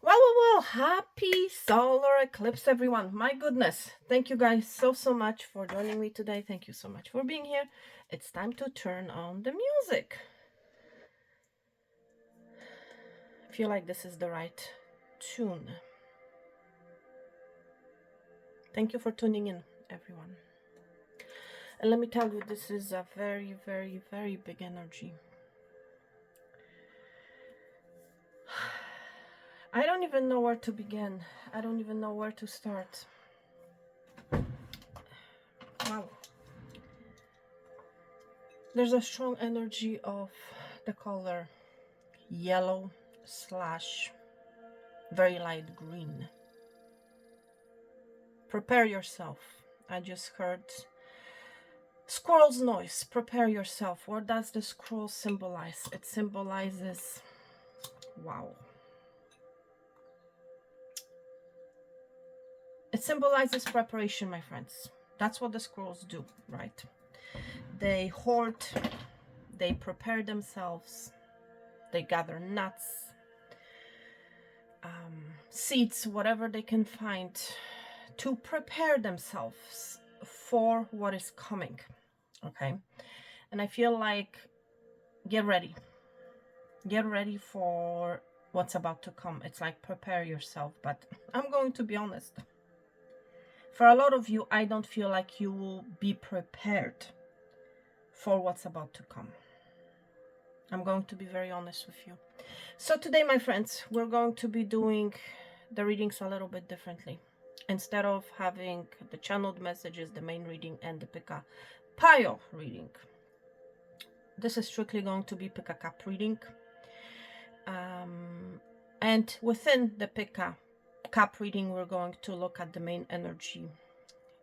Well, happy solar eclipse, everyone. My goodness. Thank you guys so much for joining me today. Thank you so much for being here. It's time to turn on the music. I feel like this is the right tune. Thank you for tuning in, everyone. And let me tell you, this is a very big energy. I don't even know where to begin. I don't even know where to start. Wow. There's a strong energy of the color yellow / very light green. Prepare yourself. I just heard squirrel's noise. Prepare yourself. What does the squirrel symbolize? It symbolizes, wow. It symbolizes preparation, my friends. That's what the squirrels do, right? They hoard, they prepare themselves, they gather nuts, seeds, whatever they can find to prepare themselves for what is coming. Okay, and I feel like get ready for what's about to come. It's like prepare yourself. But I'm going to be honest, for a lot of you, I don't feel like you will be prepared for what's about to come. I'm going to be very honest with you. So today, my friends, we're going to be doing the readings a little bit differently. Instead of having the channeled messages, the main reading, and the pick a pile reading, this is strictly going to be pick a cup reading. And within the pick a cup reading, we're going to look at the main energy.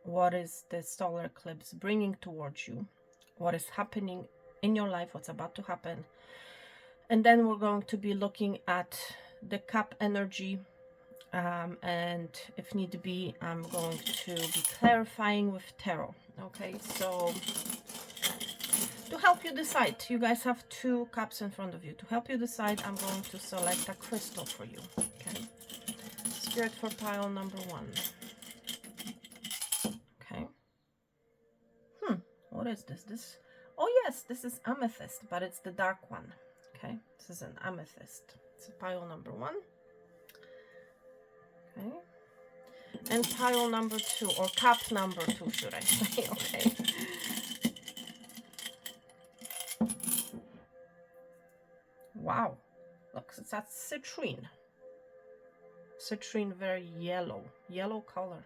What is the solar eclipse bringing towards you? What is happening in your life? What's about to happen? And then we're going to be looking at the cup energy. And if need be, I'm going to be clarifying with tarot. Okay, so to help you decide, you guys have 2 cups in front of you. To help you decide, I'm going to select a crystal for you. Okay, Spirit for pile number 1. Okay. What is this? Oh yes, this is amethyst, but it's the dark one. Okay, this is an amethyst. It's a pile number 1. Okay, and pile number 2, or cup number 2, should I say? Okay. Wow, look, it's that citrine. Citrine, very yellow color.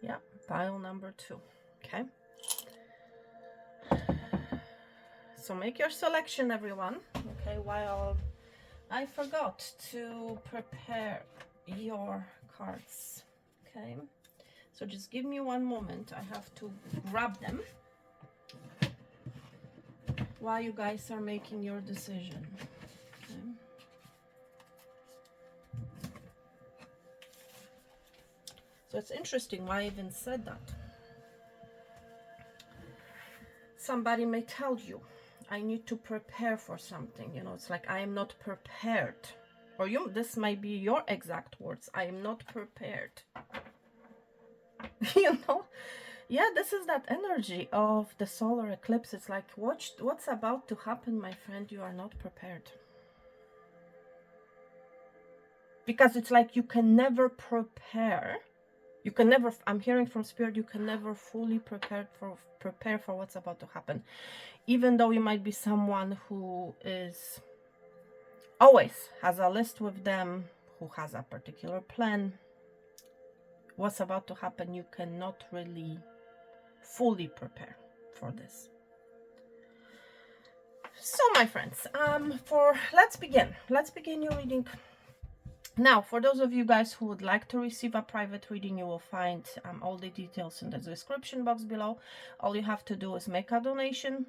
Yeah, pile number 2. Okay. So make your selection, everyone. Okay, while I forgot to prepare your cards. Okay, so just give me one moment. I have to grab them while you guys are making your decision. Okay. So it's interesting why I even said that. Somebody may tell you, I need to prepare for something. You know, it's like I am not prepared. Or this might be your exact words. I am not prepared. You know? Yeah, this is that energy of the solar eclipse. It's like, what's about to happen, my friend? You are not prepared. Because it's like you can never prepare. You can never, I'm hearing from Spirit, you can never fully prepare for what's about to happen. Even though you might be someone who is always has a list with them, who has a particular plan, what's about to happen, you cannot really fully prepare for this. So my friends, let's begin your reading. Now, for those of you guys who would like to receive a private reading, you will find all the details in the description box below. All you have to do is make a donation.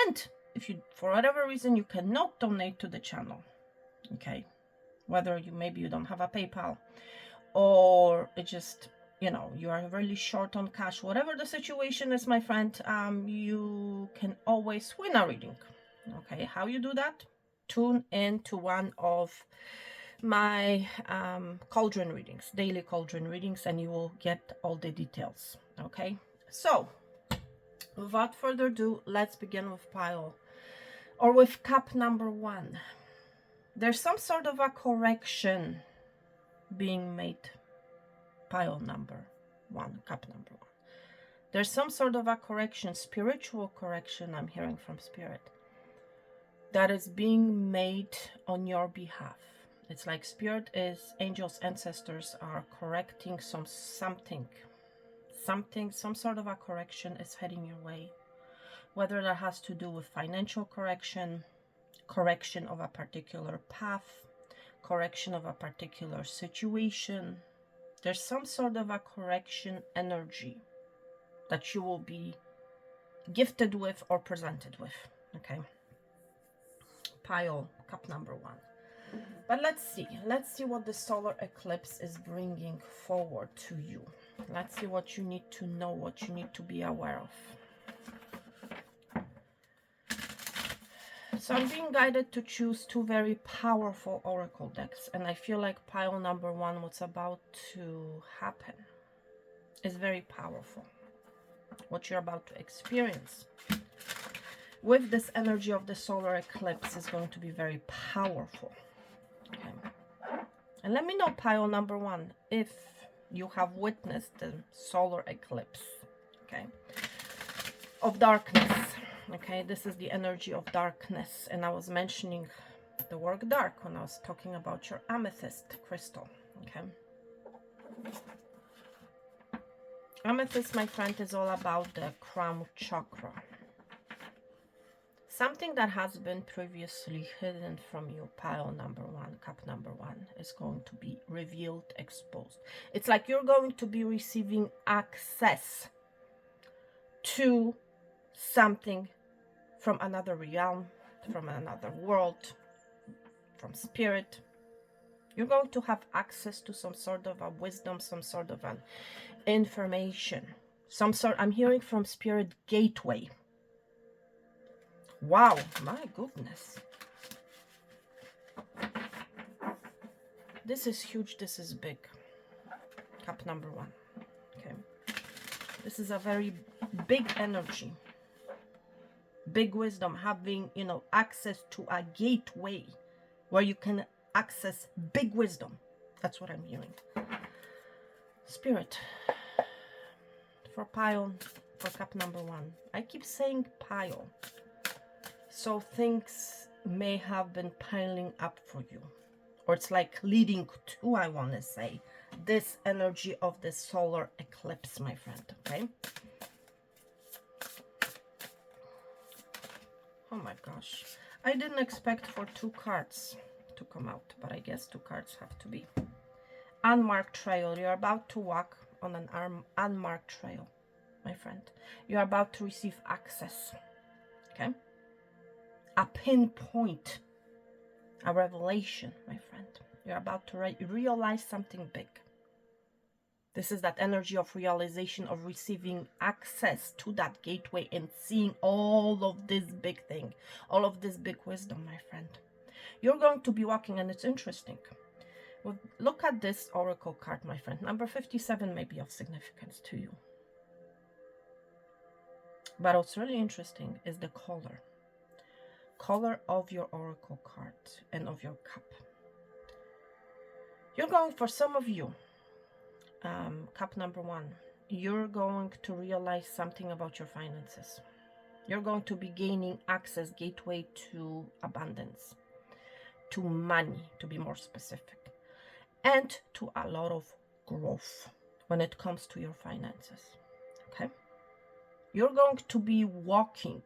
And if you, for whatever reason, you cannot donate to the channel, okay, whether maybe you don't have a PayPal, or it just, you know, you are really short on cash, whatever the situation is, my friend, you can always win a reading. Okay, how you do that? Tune in to one of my cauldron readings, daily cauldron readings, and you will get all the details. Okay, so without further ado, let's begin with pile, or with cup number 1. There's some sort of a correction being made. Pile number 1, cup number 1. There's some sort of a correction, spiritual correction, I'm hearing from Spirit, that is being made on your behalf. It's like Spirit is, angels, ancestors are correcting some sort of a correction is heading your way. Whether that has to do with financial correction, correction of a particular path, correction of a particular situation. There's some sort of a correction energy that you will be gifted with or presented with. Okay. Pile, cup number 1. But let's see what the solar eclipse is bringing forward to you. Let's see what you need to know, what you need to be aware of. So I'm being guided to choose 2 very powerful oracle decks, and I feel like pile number 1, what's about to happen, is very powerful. What you're about to experience with this energy of the solar eclipse is going to be very powerful. Okay. And let me know, pile number 1, if you have witnessed the solar eclipse, okay, of darkness. Okay, this is the energy of darkness, and I was mentioning the word dark when I was talking about your amethyst crystal. Okay, amethyst, my friend, is all about the crown chakra. Something that has been previously hidden from you, pile number 1, cup number 1, is going to be revealed, exposed. It's like you're going to be receiving access to something from another realm, from another world, from Spirit. You're going to have access to some sort of a wisdom, some sort of an information, some sort, I'm hearing from Spirit, gateway. Wow, my goodness. This is huge, this is big. Cup number 1. Okay. This is a very big energy. Big wisdom, having, you know, access to a gateway where you can access big wisdom. That's what I'm hearing. Spirit, for pile, for cup number 1. I keep saying pile. So things may have been piling up for you. Or it's like leading to, I want to say, this energy of the solar eclipse, my friend. Okay? Oh my gosh. I didn't expect for 2 cards to come out, but I guess 2 cards have to be. Unmarked trail. You're about to walk on an unmarked trail, my friend. You're about to receive access. Okay? A pinpoint. A revelation, my friend. You're about to realize something big. This is that energy of realization, of receiving access to that gateway and seeing all of this big thing, all of this big wisdom, my friend. You're going to be walking, and it's interesting. Well, look at this oracle card, my friend. Number 57 may be of significance to you. But what's really interesting is the color. Color of your oracle card and of your cup. You're going, for some of you, cup number 1, you're going to realize something about your finances. You're going to be gaining access, gateway to abundance, to money, to be more specific, and to a lot of growth when it comes to your finances. Okay? You're going to be walking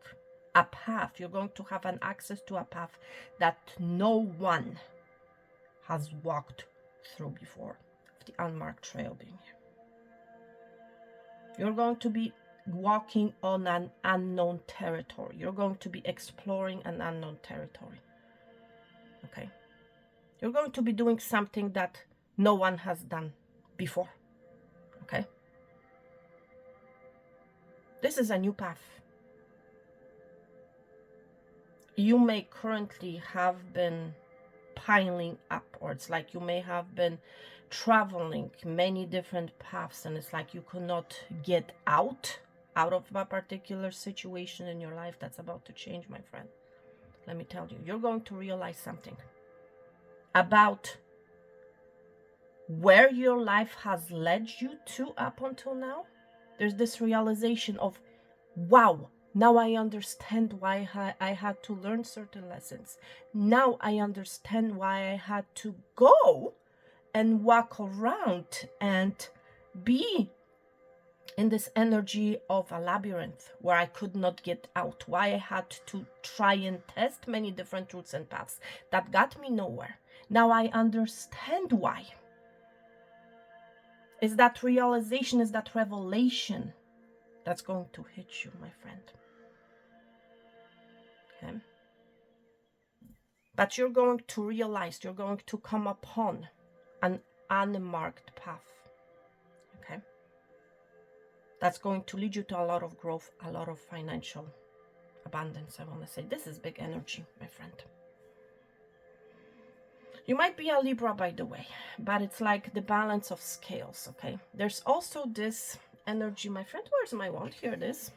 a path. You're going to have an access to a path that no one has walked through before. The unmarked trail being here. You're going to be walking on an unknown territory. You're going to be exploring an unknown territory. Okay? You're going to be doing something that no one has done before. Okay? This is a new path. You may currently have been piling up, or it's like you may have been traveling many different paths and it's like you could not get out of a particular situation in your life. That's about to change, my friend. Let me tell you, you're going to realize something about where your life has led you to up until now. There's this realization of, wow, now I understand why I had to learn certain lessons. Now I understand why I had to go and walk around and be in this energy of a labyrinth where I could not get out. Why I had to try and test many different routes and paths that got me nowhere. Now I understand why. Is that realization, is that revelation that's going to hit you, my friend. Okay? But you're going to realize, you're going to come upon an unmarked path. Okay? That's going to lead you to a lot of growth, a lot of financial abundance, I want to say. This is big energy, my friend. You might be a Libra, by the way, but it's like the balance of scales, okay? There's also this energy, my friend, where's my wand? Here it is,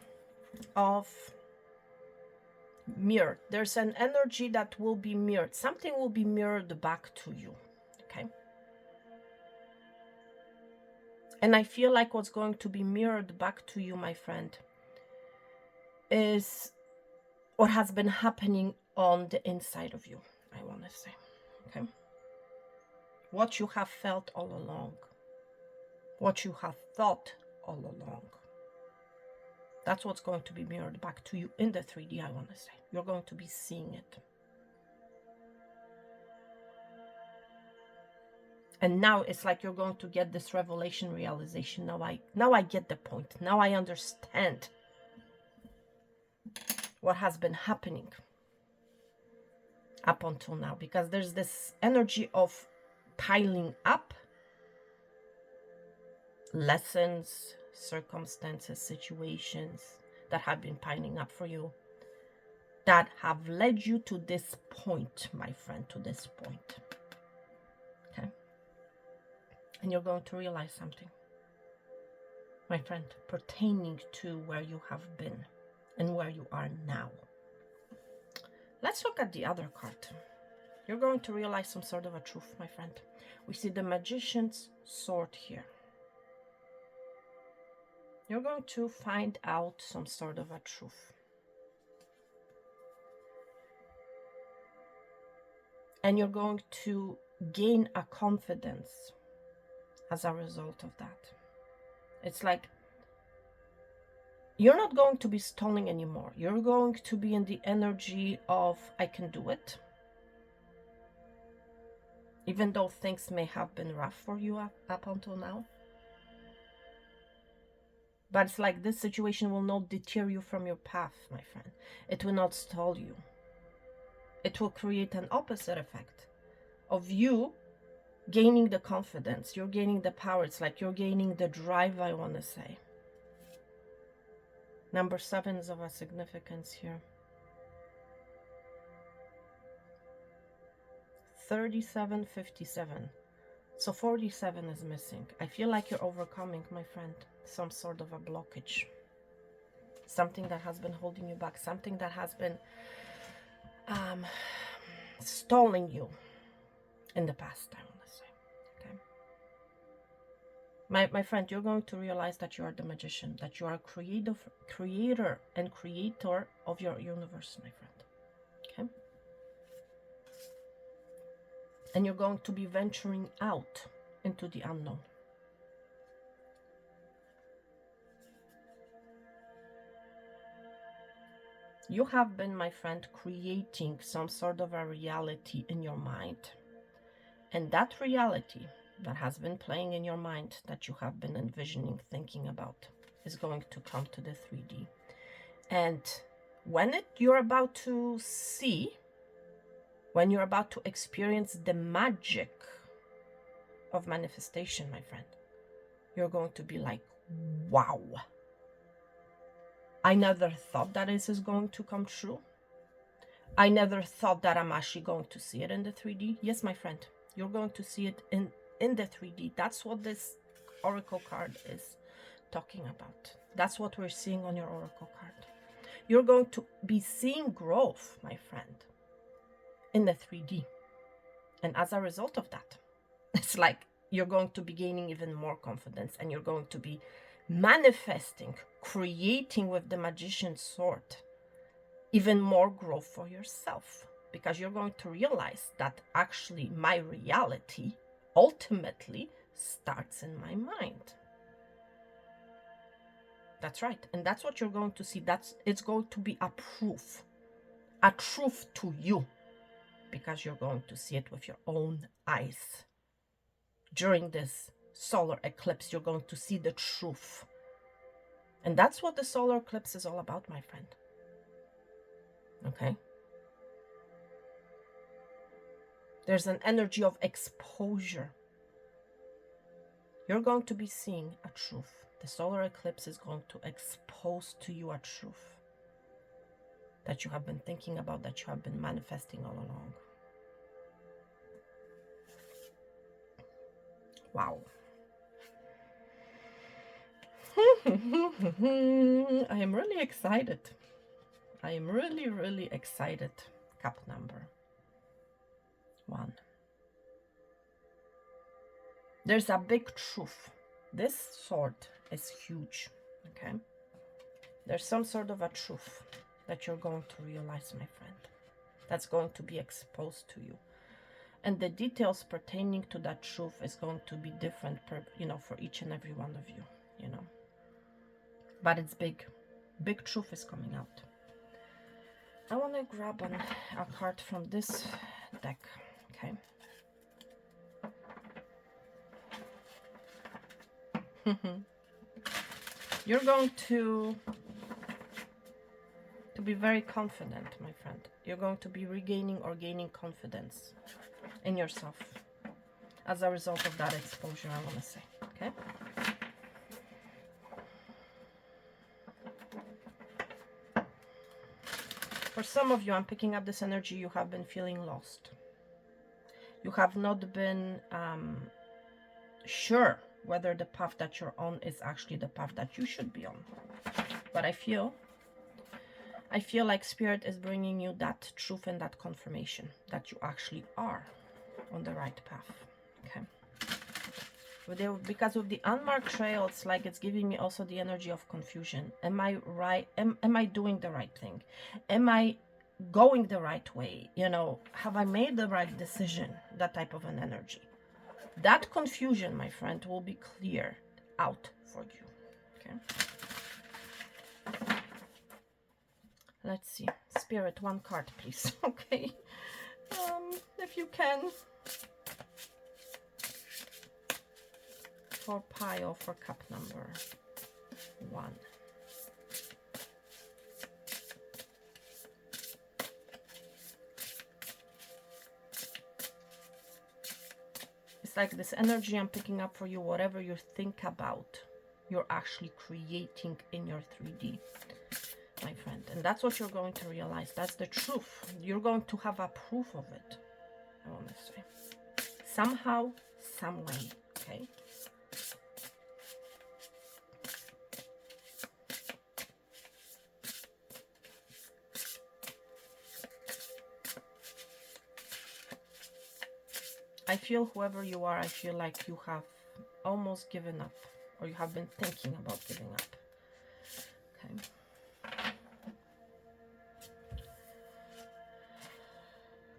of mirror. There's an energy that will be mirrored. Something will be mirrored back to you, okay? And I feel like what's going to be mirrored back to you, my friend, is what has been happening on the inside of you, I want to say, okay? What you have felt all along, what you have thought all along. That's what's going to be mirrored back to you in the 3D, I want to say. You're going to be seeing it. And now it's like you're going to get this revelation, realization. Now I get the point. Now I understand what has been happening up until now. Because there's this energy of piling up lessons, circumstances, situations that have been piling up for you, that have led you to this point, my friend, to this point. Okay? And you're going to realize something, my friend, pertaining to where you have been and where you are now. Let's look at the other card. You're going to realize some sort of a truth, my friend. We see the Magician's sword here. You're going to find out some sort of a truth. And you're going to gain a confidence as a result of that. It's like you're not going to be stalling anymore. You're going to be in the energy of, I can do it. Even though things may have been rough for you up until now. But it's like this situation will not deter you from your path, my friend. It will not stall you. It will create an opposite effect of you gaining the confidence. You're gaining the power. It's like you're gaining the drive, I want to say. Number 7 is of a significance here. 37, 57. So 47 is missing. I feel like you're overcoming, my friend, some sort of a blockage. Something that has been holding you back. Something that has been stalling you in the past, I want to say. Okay. My friend, you're going to realize that you are the magician, that you are a creator and creator of your universe, my friend. Okay. And you're going to be venturing out into the unknown. You have been, my friend, creating some sort of a reality in your mind. And that reality that has been playing in your mind, that you have been envisioning, thinking about, is going to come to the 3D. And when you're about to see, when you're about to experience the magic of manifestation, my friend, you're going to be like, wow. I never thought that this is going to come true. I never thought that I'm actually going to see it in the 3D. Yes, my friend, you're going to see it in the 3D. That's what this oracle card is talking about. That's what we're seeing on your oracle card. You're going to be seeing growth, my friend, in the 3D. And as a result of that, it's like you're going to be gaining even more confidence, and you're going to be manifesting, creating with the magician's sword, even more growth for yourself, because you're going to realize that actually my reality ultimately starts in my mind. That's right. And that's what you're going to see. It's going to be a truth to you, because you're going to see it with your own eyes. During this solar eclipse, you're going to see the truth. And that's what the solar eclipse is all about, my friend. Okay? There's an energy of exposure. You're going to be seeing a truth. The solar eclipse is going to expose to you a truth that you have been thinking about, that you have been manifesting all along. Wow. I am really excited. I am really, really excited. Cup number 1. There's a big truth. This sword is huge, okay? There's some sort of a truth that you're going to realize, my friend, that's going to be exposed to you. And the details pertaining to that truth is going to be different, for each and every one of you, But it's big. Big truth is coming out. I want to grab a card from this deck, okay? You're going to be very confident, my friend. You're going to be regaining or gaining confidence in yourself as a result of that exposure, I want to say, okay? For some of you, I'm picking up this energy, you have been feeling lost. You have not been sure whether the path that you're on is actually the path that you should be on. But I feel like Spirit is bringing you that truth and that confirmation that you actually are on the right path, okay? Because with the unmarked trail, it's like it's giving me also the energy of confusion. Am I right? Am I doing the right thing? Am I going the right way? Have I made the right decision? That type of an energy. That confusion, my friend, will be cleared out for you, okay? Let's see. Spirit, 1 card, please, okay? If you can. For pile, for cup number 1. It's like this energy I'm picking up for you, whatever you think about, you're actually creating in your 3D, my friend. And that's what you're going to realize. That's the truth. You're going to have a proof of it, I want to say. Somehow, some way, okay? I feel, whoever you are, I feel like you have almost given up, or you have been thinking about giving up. Okay.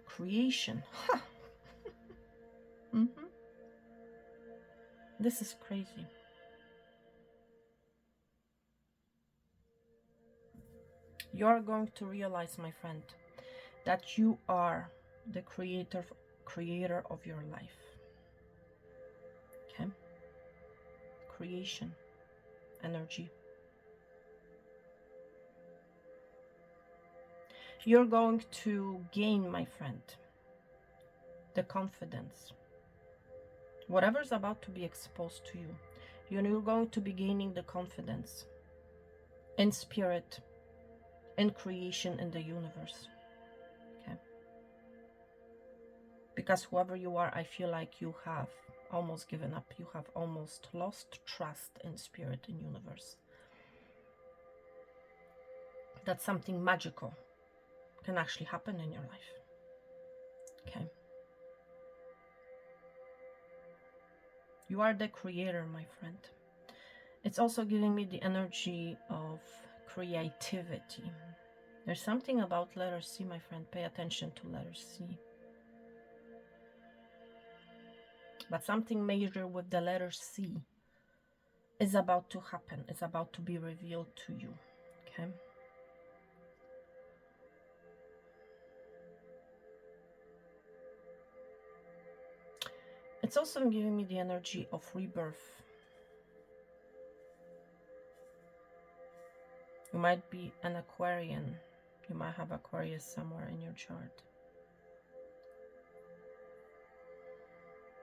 Creation. Huh. This is crazy. You're going to realize, my friend, that you are the creator of your life. Okay? Creation, energy. You're going to gain, my friend, the confidence. Whatever's about to be exposed to you, you're going to be gaining the confidence in spirit, in creation, in the universe. Because whoever you are, I feel like you have almost given up. You have almost lost trust in spirit and universe. That something magical can actually happen in your life. Okay. You are the creator, my friend. It's also giving me the energy of creativity. There's something about letter C, my friend. Pay attention to letter C. But something major with the letter C is about to happen. It's about to be revealed to you. Okay. It's also giving me the energy of rebirth. You might be an Aquarian. You might have Aquarius somewhere in your chart.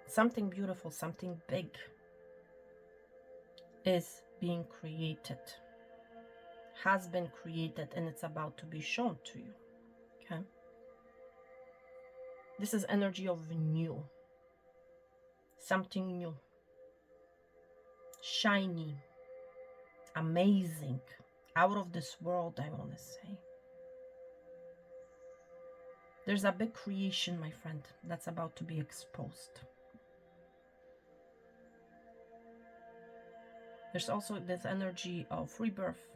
Something beautiful, something big is being created, has been created, and it's about to be shown to you. Okay. This is energy of new. Something new. Shiny. Amazing. Out of this world, I want to say. There's a big creation, my friend, that's about to be exposed. There's also this energy of rebirth.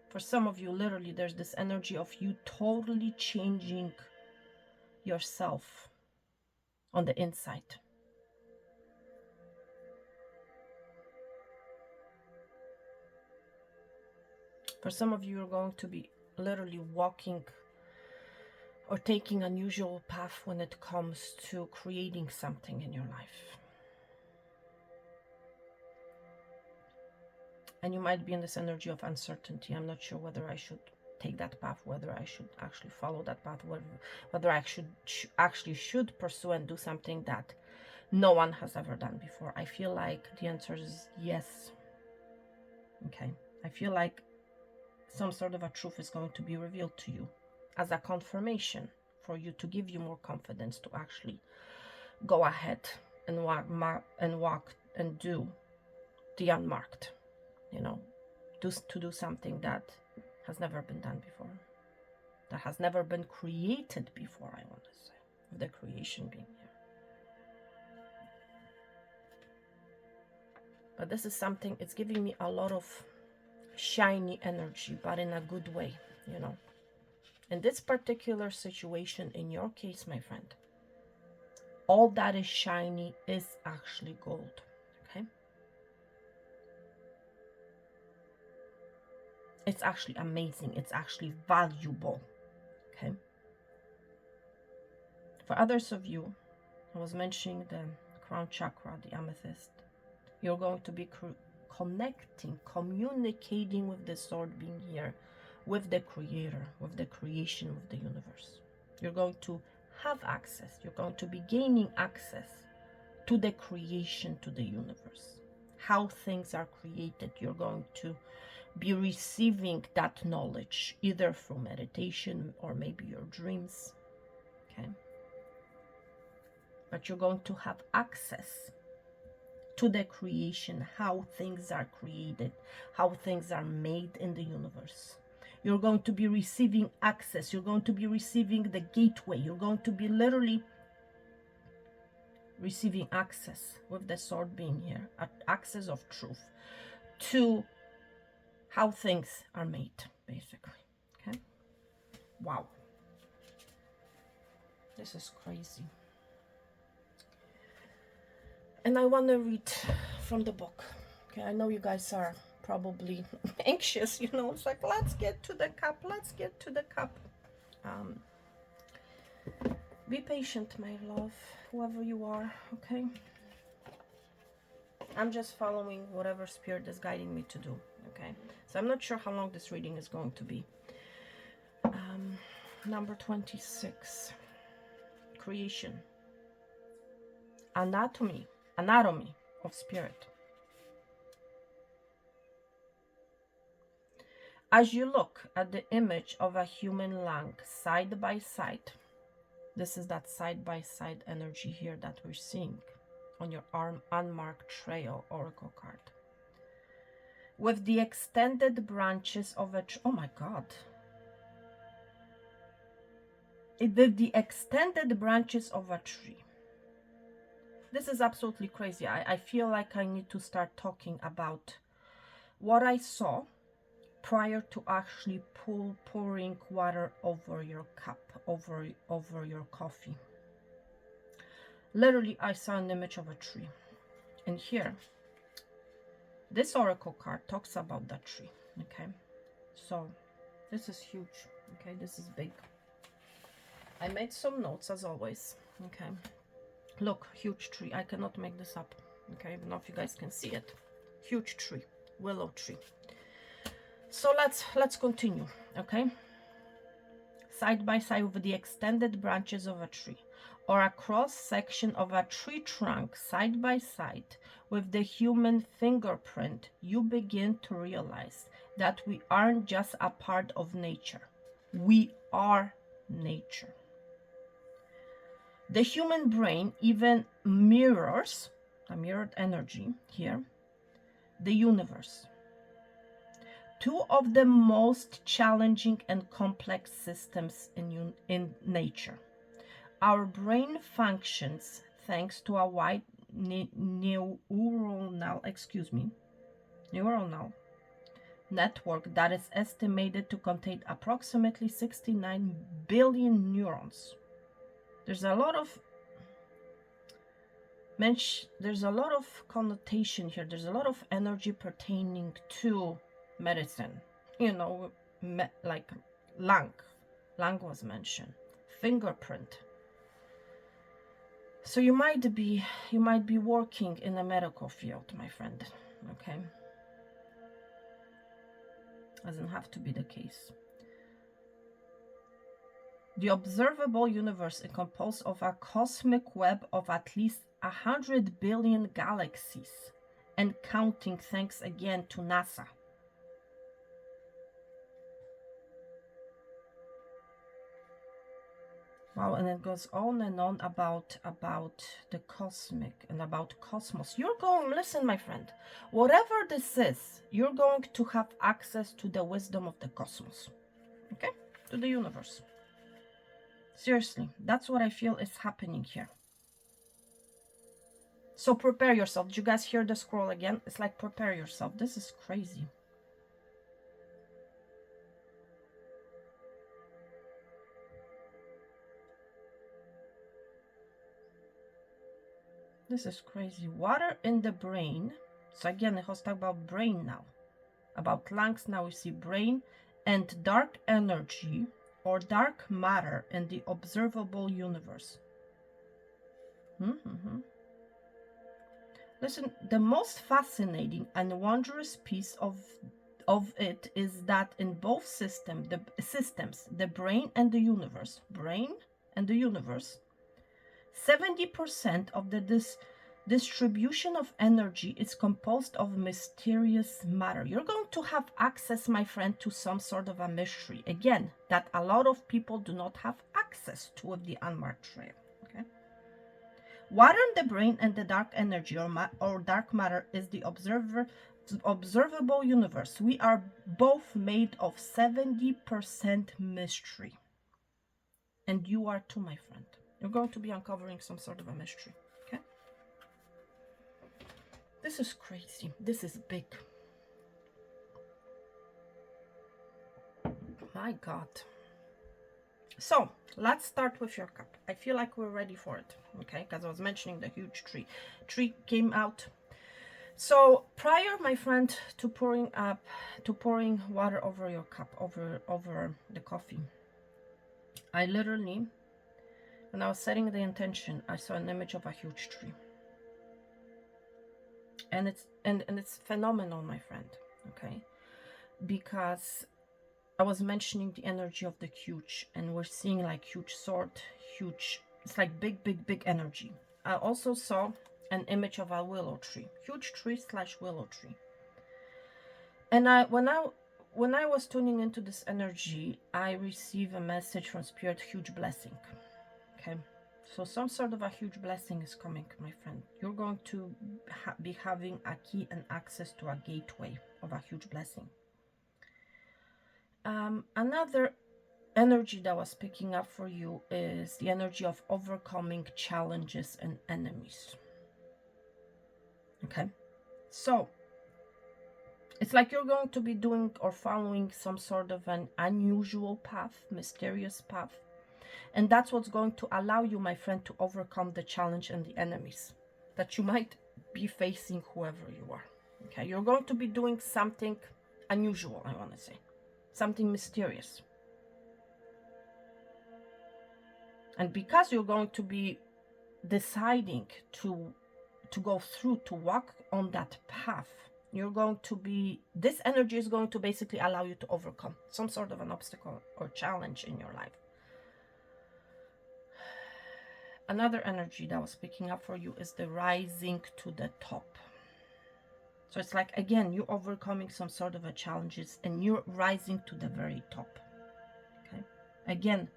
For some of you, literally, there's this energy of you totally changing yourself on the inside. For some of you, you're going to be literally walking or taking an unusual path when it comes to creating something in your life. And you might be in this energy of uncertainty. I'm not sure whether I should take that path, whether I should actually follow that path, whether I should pursue and do something that no one has ever done before. I feel like the answer is yes. Okay. I feel like some sort of a truth is going to be revealed to you as a confirmation for you, to give you more confidence to actually go ahead and walk and do the unmarked, you know, to do something that has never been done before, that has never been created before, I want to say, with the creation being here. But this is something, it's giving me a lot of shiny energy, but in a good way, you know. In this particular situation, in your case, my friend, all that is shiny is actually gold. Okay. It's actually amazing. It's actually valuable. Okay. For others of you, I was mentioning the crown chakra, the amethyst. You're going to be connecting, communicating with the sword being here, with the creator, with the creation of the universe. You're going to have access. You're going to be gaining access to the creation, to the universe. How things are created. You're going to be receiving that knowledge, either through meditation or maybe your dreams. Okay. But you're going to have access to the creation, how things are created, how things are made in the universe. You're going to be receiving access. You're going to be receiving the gateway. You're going to be literally receiving access, with the sword being here, access of truth to how things are made, basically. Okay. Wow. This is crazy. And I want to read from the book. Okay, I know you guys are probably anxious, you know, it's like, let's get to the cup, let's get to the cup. Be patient, my love, whoever you are, okay? I'm just following whatever spirit is guiding me to do, okay? So I'm not sure how long this reading is going to be. Number 26, creation, anatomy of spirit. As you look at the image of a human lung side by side, This is that side-by-side energy here that we're seeing on your arm unmarked trail oracle card. With the extended branches of a tree. Oh my God. The extended branches of a tree. This is absolutely crazy. I feel like I need to start talking about what I saw prior to actually pouring water over your cup, over your coffee. Literally, I saw an image of a tree. And here, this oracle card talks about that tree, okay? So, this is huge, okay? This is big. I made some notes, as always, okay? Look, huge tree. I cannot make this up, okay? I don't know if you guys can see it. Huge tree, willow tree. So let's continue, okay? Side by side with the extended branches of a tree, or a cross section of a tree trunk side by side with the human fingerprint, you begin to realize that we aren't just a part of nature. We are nature. The human brain even mirrors, a mirrored energy here, the universe. Two of the most challenging and complex systems in nature. Our brain functions thanks to a wide neuronal network that is estimated to contain approximately 69 billion neurons. There's a lot of connotation here. There's a lot of energy pertaining to medicine, you know, like lung was mentioned, fingerprint. So you might be working in a medical field, my friend, okay? Doesn't have to be the case. The observable universe is composed of a cosmic web of at least 100 billion galaxies and counting, thanks again to NASA. Wow, and it goes on and on about the cosmic and about cosmos. You're going, listen, my friend, whatever this is, you're going to have access to the wisdom of the cosmos, okay? To the universe. Seriously, that's what I feel is happening here. So prepare yourself. Did you guys hear the scroll again? It's like prepare yourself. This is crazy. This is crazy. Water in the brain. So again, it was talking about brain now. About lungs, now we see brain and dark energy or dark matter in the observable universe. Listen, the most fascinating and wondrous piece of it is that in both systems, the brain and the universe, 70% of the distribution of energy is composed of mysterious matter. You're going to have access, my friend, to some sort of a mystery, again, that a lot of people do not have access to with the unmarked trail, okay? Water in the brain and the dark energy or dark matter is the observable universe. We are both made of 70% mystery. And you are too, my friend. You're going to be uncovering some sort of a mystery, okay? This is crazy. This is big. My God. So, let's start with your cup. I feel like we're ready for it, okay? Because I was mentioning the huge tree. Tree came out. So, prior, my friend, to pouring water over your cup, over the coffee, I literally, when I was setting the intention, I saw an image of a huge tree. And it's phenomenal, my friend, okay? Because I was mentioning the energy of the huge, and we're seeing like huge sword, huge, it's like big energy. I also saw an image of a willow tree, huge tree / willow tree. And when I was tuning into this energy, I received a message from Spirit, huge blessing. Okay, so some sort of a huge blessing is coming, my friend. You're going to be having a key and access to a gateway of a huge blessing. Another energy that was picking up for you is the energy of overcoming challenges and enemies. Okay, so it's like you're going to be doing or following some sort of an unusual path, mysterious path. And that's what's going to allow you, my friend, to overcome the challenge and the enemies that you might be facing, whoever you are. Okay, you're going to be doing something unusual, I want to say. Something mysterious. And because you're going to be deciding to go through, to walk on that path, you're going to be, this energy is going to basically allow you to overcome some sort of an obstacle or challenge in your life. Another energy that was picking up for you is the rising to the top. So it's like, again, you're overcoming some sort of a challenges and you're rising to the very top. Okay. Again,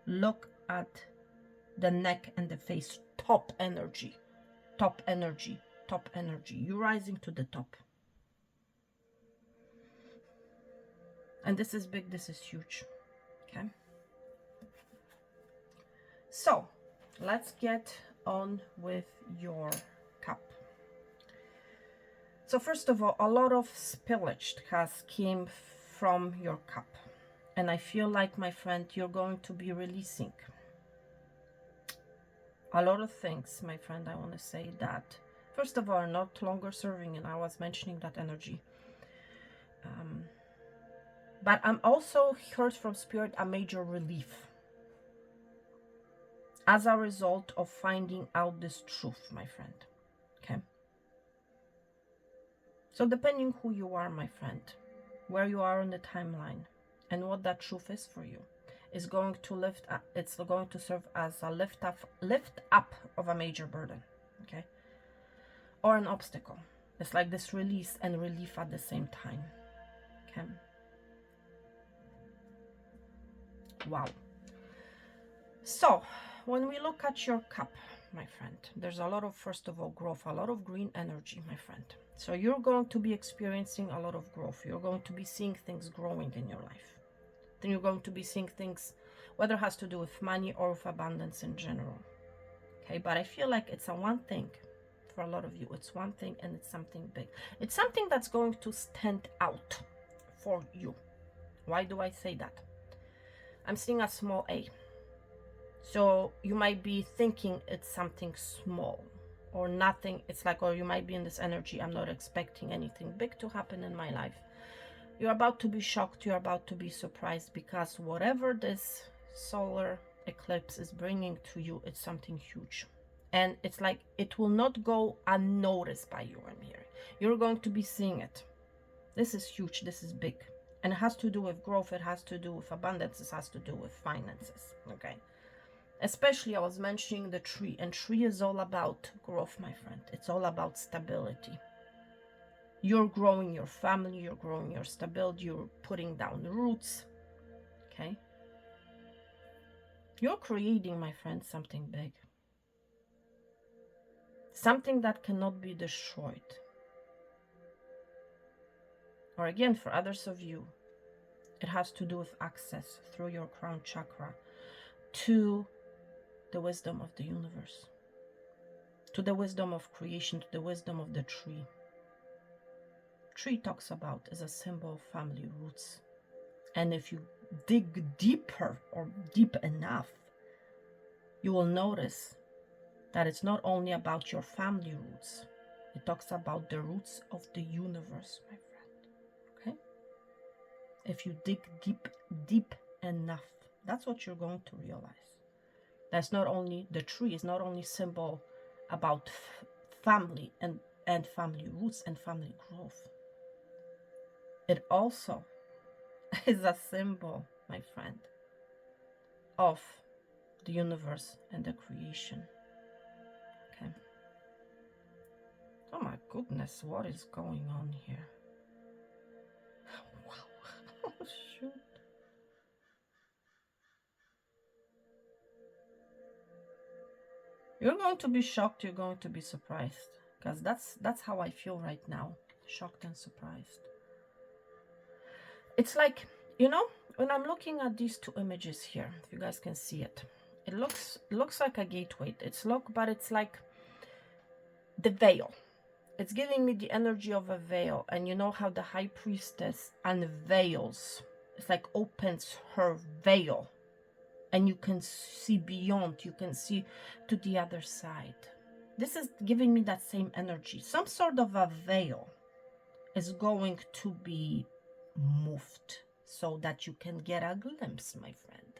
look at the neck and the face. Top energy. Top energy. Top energy. You're rising to the top. And this is big. This is huge. Okay. So let's get on with your cup. So first of all, a lot of spillage has came from your cup. And I feel like, my friend, you're going to be releasing a lot of things, my friend. I want to say that, first of all, are not longer serving, and I was mentioning that energy. But I'm also heard from Spirit a major relief as a result of finding out this truth, my friend. Okay. So depending who you are, my friend, where you are on the timeline, and what that truth is for you, is going to lift up, it's going to serve as a lift up of a major burden, okay? Or an obstacle. It's like this release and relief at the same time. Okay. Wow. So when we look at your cup, my friend, there's a lot of, first of all, growth, a lot of green energy, my friend. So you're going to be experiencing a lot of growth. You're going to be seeing things growing in your life. Then you're going to be seeing things, whether it has to do with money or with abundance in general. Okay, but I feel like it's a one thing for a lot of you. It's one thing, and it's something big. It's something that's going to stand out for you. Why do I say that? I'm seeing a small a. So you might be thinking it's something small or nothing. It's like, or you might be in this energy, I'm not expecting anything big to happen in my life. You're about to be shocked, you're about to be surprised, because whatever this solar eclipse is bringing to you, it's something huge. And it's like, it will not go unnoticed by you, I'm hearing. You're going to be seeing it. This is huge, this is big. And it has to do with growth, it has to do with abundance, it has to do with finances, okay? Especially, I was mentioning the tree, and tree is all about growth, my friend. It's all about stability. You're growing your family, you're growing your stability, you're putting down roots, okay? You're creating, my friend, something big. Something that cannot be destroyed. Or again, for others of you, it has to do with access through your crown chakra to the wisdom of the universe, to the wisdom of creation, to the wisdom of the tree. Tree talks about as a symbol of family roots. And if you dig deeper or deep enough, you will notice that it's not only about your family roots. It talks about the roots of the universe, my friend. Okay? If you dig deep enough, that's what you're going to realize. That's not only, the tree is not only symbol about family and family roots and family growth. It also is a symbol, my friend, of the universe and the creation. Okay. Oh my goodness, what is going on here? Wow. Oh shoot. You're going to be shocked, you're going to be surprised. Because that's how I feel right now. Shocked and surprised. It's like, you know, when I'm looking at these two images here, if you guys can see it, it looks like a gateway. But it's like the veil. It's giving me the energy of a veil. And you know how the high priestess unveils. It's like opens her veil. And you can see beyond. You can see to the other side. This is giving me that same energy. Some sort of a veil is going to be moved so that you can get a glimpse, my friend,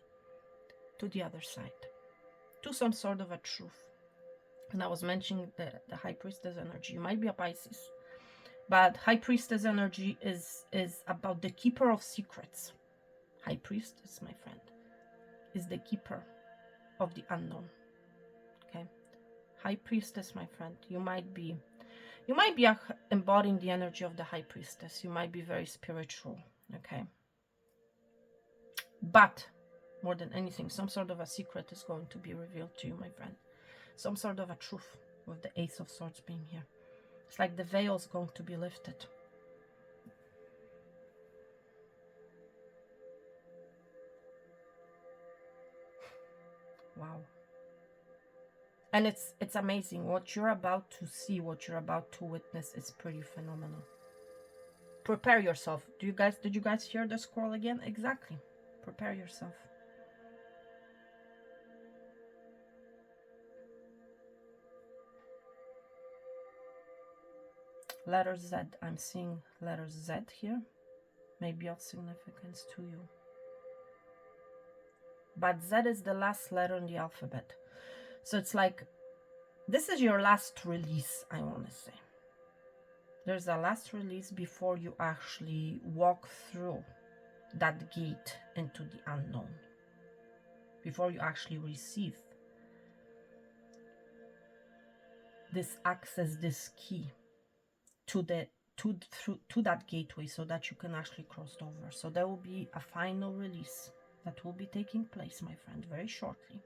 to the other side, to some sort of a truth. And I was mentioning the high priestess energy. You might be a Pisces, but high priestess energy is about the keeper of secrets. High priestess, my friend, is the keeper of the unknown. Okay, high priestess, my friend, you might be embodying the energy of the high priestess. You might be very spiritual, okay? But more than anything, some sort of a secret is going to be revealed to you, my friend. Some sort of a truth, with the Ace of Swords being here. It's like the veil is going to be lifted. Wow. And it's amazing. What you're about to see, what you're about to witness is pretty phenomenal. Prepare yourself. Did you guys hear the scroll again? Exactly. Prepare yourself. Letter Z. I'm seeing letter Z here. Maybe of significance to you. But Z is the last letter in the alphabet. So it's like, this is your last release, I want to say. There's a last release before you actually walk through that gate into the unknown. Before you actually receive this access, this key to that gateway, so that you can actually cross over. So there will be a final release that will be taking place, my friend, very shortly.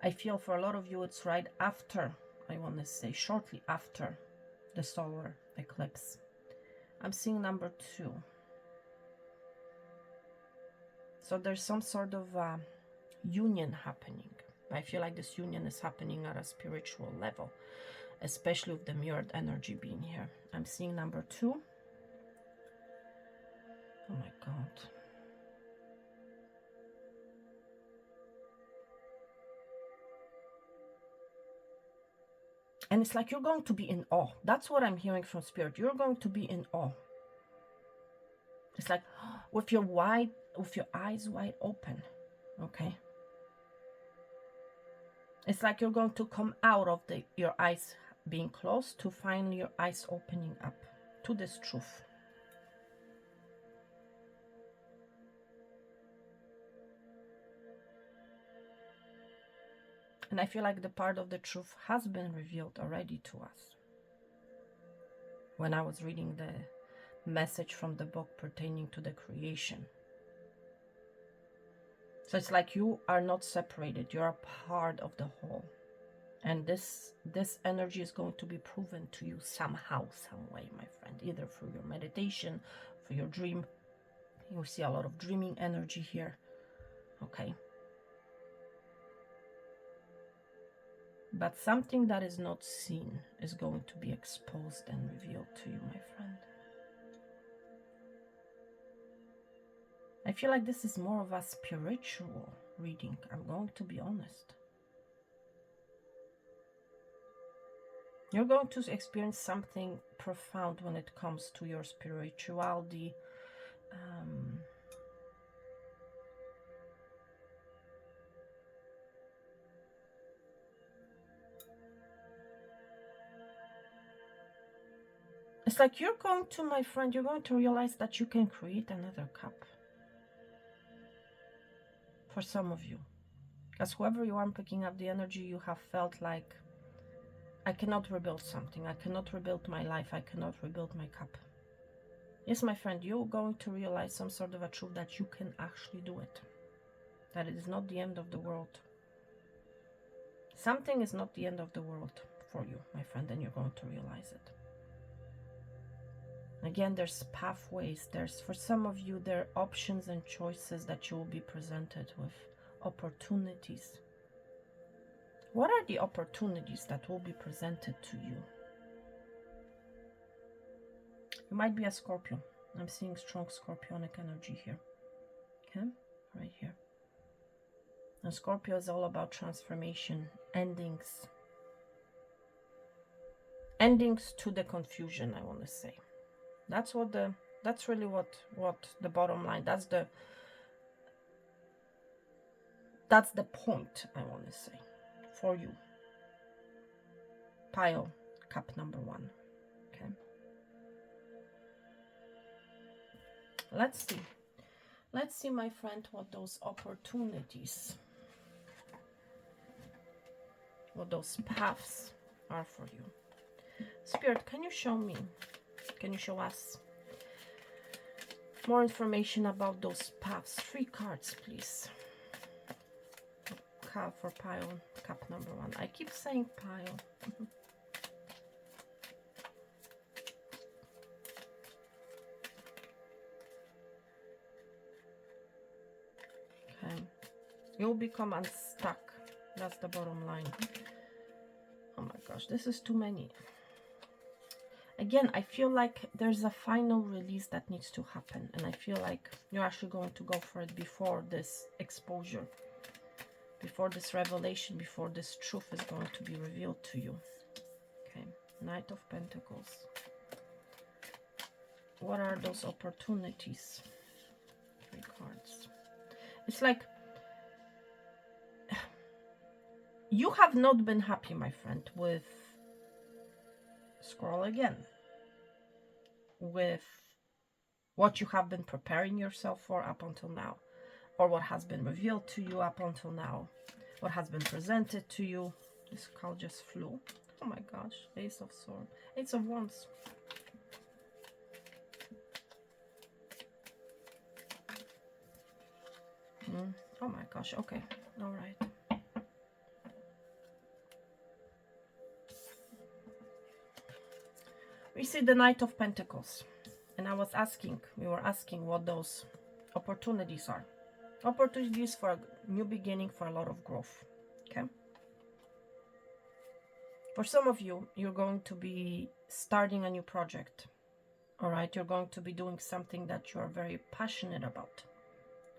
I feel for a lot of you it's right after, I want to say shortly after the solar eclipse. I'm seeing number 2. So there's some sort of union happening. I feel like this union is happening at a spiritual level, especially with the mirrored energy being here. I'm seeing number 2. Oh my God. And it's like you're going to be in awe. That's what I'm hearing from Spirit. You're going to be in awe. It's like with your eyes wide open. Okay. It's like you're going to come out of your eyes being closed to finally your eyes opening up to this truth. And I feel like the part of the truth has been revealed already to us. When I was reading the message from the book pertaining to the creation. So it's like you are not separated. You're a part of the whole. And this energy is going to be proven to you somehow, some way, my friend. Either through your meditation, through your dream. You see a lot of dreaming energy here. Okay. But something that is not seen is going to be exposed and revealed to you, my friend. I feel like this is more of a spiritual reading. I'm going to be honest. You're going to experience something profound when it comes to your spirituality. It's like you're going to, my friend, you're going to realize that you can create another cup. For some of you. Because whoever you are picking up the energy, you have felt like, I cannot rebuild something. I cannot rebuild my life. I cannot rebuild my cup. Yes, my friend, you're going to realize some sort of a truth that you can actually do it. That it is not the end of the world. Something is not the end of the world for you, my friend, and you're going to realize it. Again, there's pathways. There's, for some of you, there are options and choices that you will be presented with, opportunities. What are the opportunities that will be presented to you? You might be a Scorpio. I'm seeing strong Scorpionic energy here. Okay, right here. And Scorpio is all about transformation, endings. Endings to the confusion, I want to say. That's what the, that's really what the bottom line, that's the point, I want to say, for you. Pile, cup number 1. Okay. Let's see, my friend, what those opportunities, what those paths are for you. Spirit, can you show me, can you show us more information about those paths? 3 cards, please. Cup for pile, cup number 1. I keep saying pile. Okay. You'll become unstuck. That's the bottom line. Oh my gosh, this is too many. Again, I feel like there's a final release that needs to happen, and I feel like you're actually going to go for it before this exposure, before this revelation, before this truth is going to be revealed to you. Okay, Knight of Pentacles. What are those opportunities? 3 cards. It's like you have not been happy, my friend, with, scroll again, with what you have been preparing yourself for up until now, or what has been revealed to you up until now, what has been presented to you. This card just flew. Oh my gosh, Ace of Swords, Ace of Wands. Oh my gosh, okay, all right. We see the Knight of Pentacles, and we were asking what those opportunities are. Opportunities for a new beginning, for a lot of growth. Okay. For some of you, you're going to be starting a new project. All right. You're going to be doing something that you are very passionate about.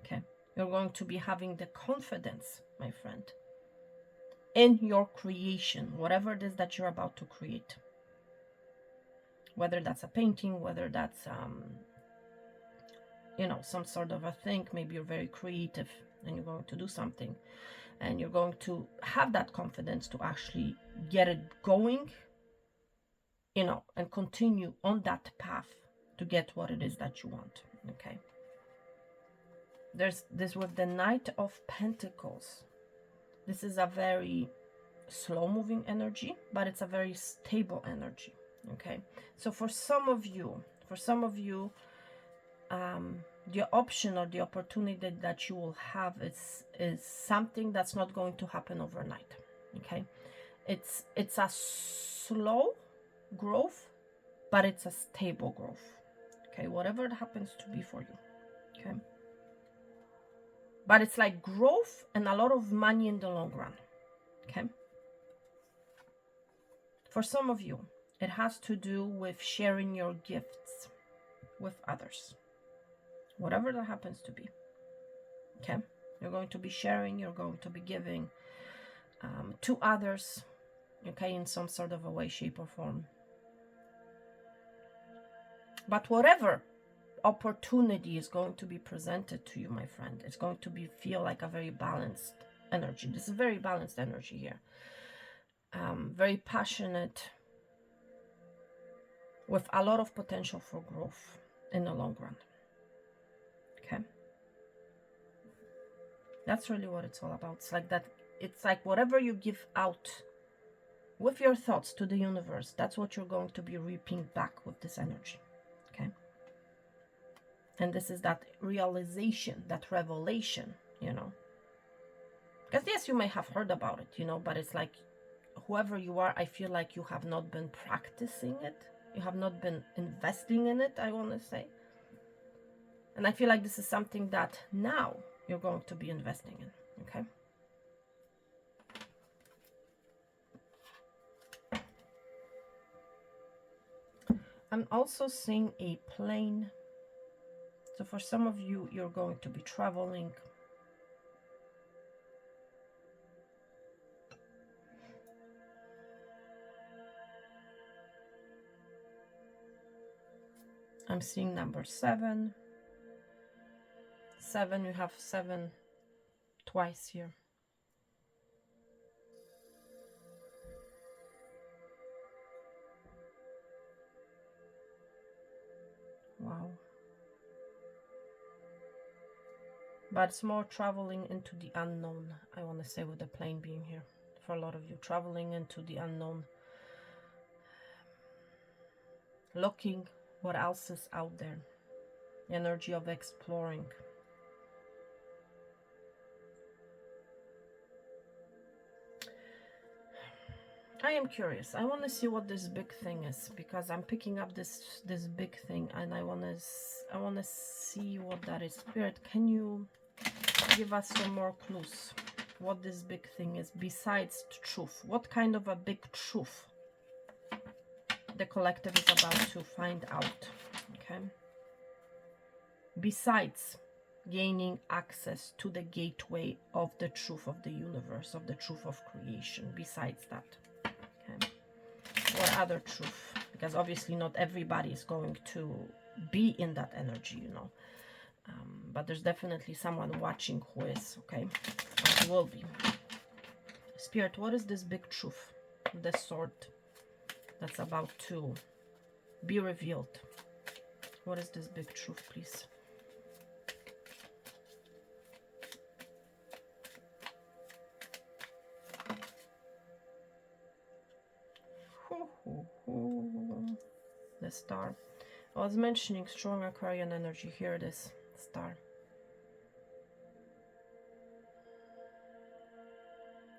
Okay. You're going to be having the confidence, my friend, in your creation, whatever it is that you're about to create. Whether that's a painting, whether that's you know, some sort of a thing. Maybe you're very creative and you're going to do something, and you're going to have that confidence to actually get it going, you know, and continue on that path to get what it is that you want. Okay. There's this with the Knight of Pentacles. This is a very slow moving energy, but it's a very stable energy. Okay. So for some of you, the option or the opportunity that you will have is something that's not going to happen overnight. Okay. It's a slow growth, but it's a stable growth. Okay. Whatever it happens to be for you. Okay. But it's like growth and a lot of money in the long run. Okay. For some of you, it has to do with sharing your gifts with others. Whatever that happens to be. Okay. You're going to be sharing, you're going to be giving to others. Okay. In some sort of a way, shape, or form. But whatever opportunity is going to be presented to you, my friend, it's going to feel like a very balanced energy. This is very balanced energy here. Very passionate, with a lot of potential for growth in the long run. Okay. That's really what it's all about. It's like that. It's like whatever you give out with your thoughts to the universe, that's what you're going to be reaping back with this energy. Okay. And this is that realization, that revelation, you know, Because yes, you may have heard about it, you know, but it's like whoever you are, I feel like you have not been practicing it. You have not been investing in it, I want to say. And I feel like this is something that now you're going to be investing in, okay? I'm also seeing a plane. So for some of you, you're going to be traveling. I'm seeing number 7. 7, you have 7 twice here. Wow. But it's more traveling into the unknown, I want to say, with the plane being here. For a lot of you, traveling into the unknown. Looking what else is out there. The energy of exploring. I am curious. I want to see what this big thing is, because I'm picking up this big thing, and I want to see what that is. Spirit, can you give us some more clues? What this big thing is besides the truth? What kind of a big truth the collective is about to find out? Okay. Besides gaining access to the gateway of the truth of the universe, of the truth of creation. Besides that. Okay. What other truth? Because obviously not everybody is going to be in that energy, you know. But there's definitely someone watching who is, okay? Or who will be. Spirit, what is this big truth? The sword that's about to be revealed. What is this big truth, please? The star. I was mentioning strong Aquarian energy. Here it is. Star.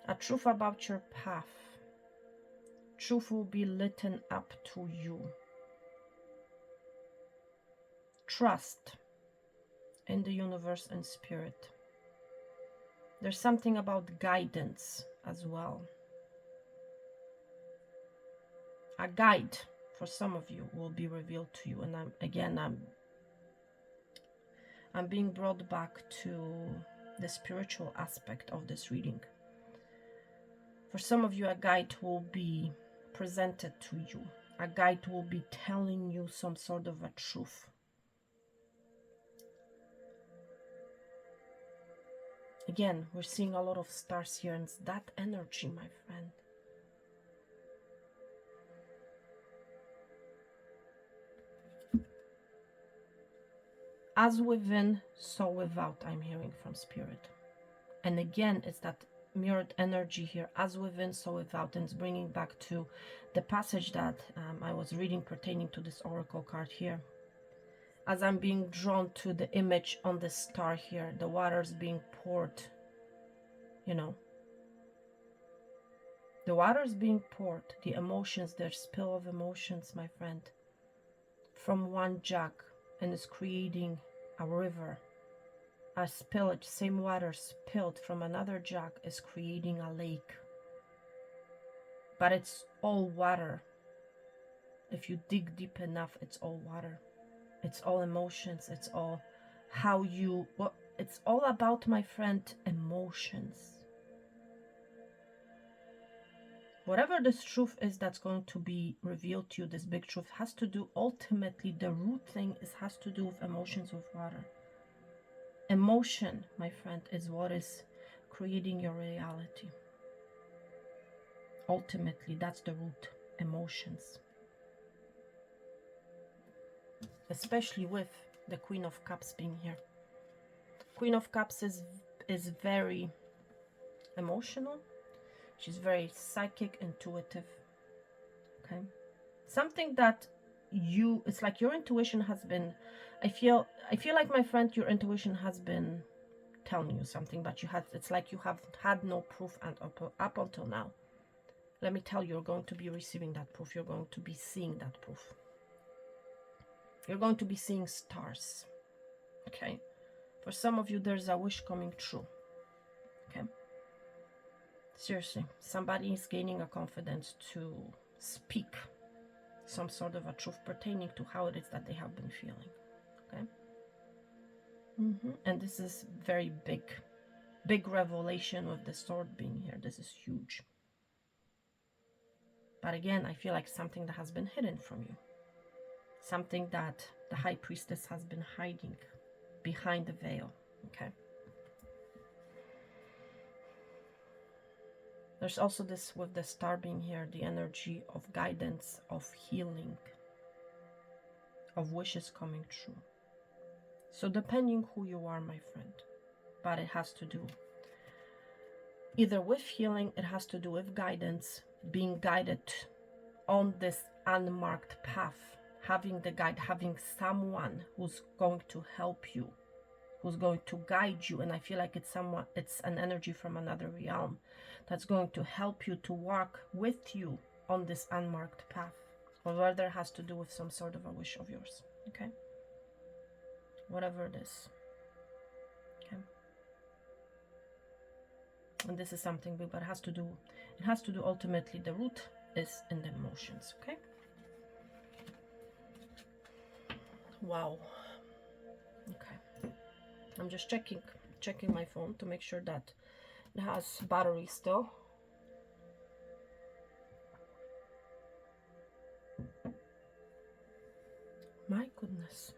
A truth about your path. Truth will be lit up to you. Trust in the universe and spirit. There's something about guidance as well. A guide for some of you will be revealed to you, and I'm being brought back to the spiritual aspect of this reading. For some of you, a guide will be presented to you. A guide will be telling you some sort of a truth. Again, we're seeing a lot of stars here, and it's that energy, my friend. As within, so without, I'm hearing from spirit. And again, it's that mirrored energy here, as within, so without, and it's bringing back to the passage that I was reading pertaining to this oracle card here. As I'm being drawn to the image on the star here, the waters being poured, you know. The waters being poured, the emotions, their spill of emotions, my friend, from one jug, and is creating a river. A spillage, same water spilled from another jug is creating a lake. But it's all water. If you dig deep enough, it's all water. It's all emotions. It's all how you, well, it's all about, my friend, emotions. Whatever this truth is that's going to be revealed to you, this big truth has to do, ultimately, the root thing has to do with emotions, with water. Emotion, my friend, is what is creating your reality. Ultimately, that's the root, emotions. Especially with the Queen of Cups being here. Queen of Cups is very emotional. She's very psychic, intuitive. Okay? Something that it's like your intuition has been, I feel like, my friend, your intuition has been telling you something, but it's like you have had no proof, and up until now. Let me tell you, you're going to be receiving that proof. You're going to be seeing that proof. You're going to be seeing stars. Okay? For some of you, there's a wish coming true. Okay? Seriously, somebody is gaining a confidence to speak some sort of a truth pertaining to how it is that they have been feeling. Okay? And this is very big revelation with the sword being here. This is huge. But again, I feel like something that has been hidden from you. Something that the High Priestess has been hiding behind the veil. Okay? There's also this with the star being here, the energy of guidance, of healing, of wishes coming true. So depending who you are, my friend, but it has to do either with healing, it has to do with guidance, being guided on this unmarked path, having the guide, having someone who's going to help you, who's going to guide you. And I feel like it's an energy from another realm that's going to help you, to walk with you on this unmarked path, or whether it has to do with some sort of a wish of yours. Okay? Whatever it is. Okay? And this is something big, but it has to do ultimately, the root is in the emotions. Okay? Wow. Okay. I'm just checking my phone to make sure that it has battery still. My goodness.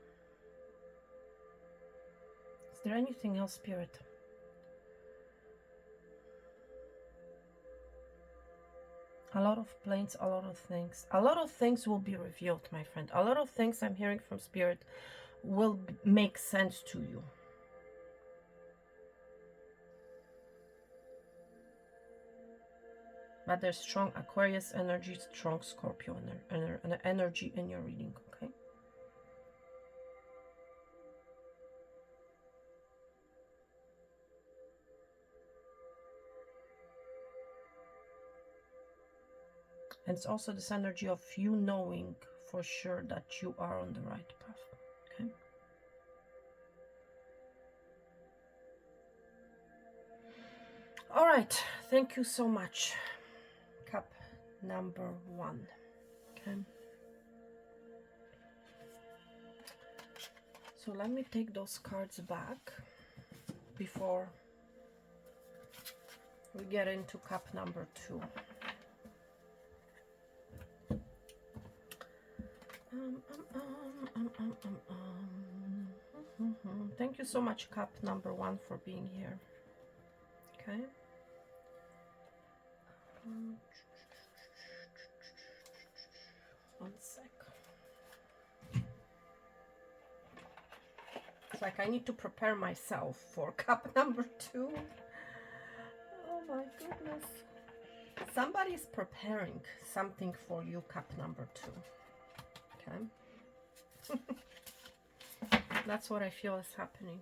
Is there anything else, Spirit? A lot of planes, a lot of things. A lot of things will be revealed, my friend. A lot of things I'm hearing from Spirit will make sense to you. But there's strong Aquarius energy, strong Scorpio energy in your reading, okay? And it's also this energy of you knowing for sure that you are on the right path, okay? All right, thank you so much. Cup number 1, okay? So let me take those cards back before we get into cup number 2. Thank you so much, cup number 1, for being here. Okay. One sec. It's like I need to prepare myself for cup number 2. Oh my goodness. Somebody's preparing something for you, cup number 2. Okay. That's what I feel is happening.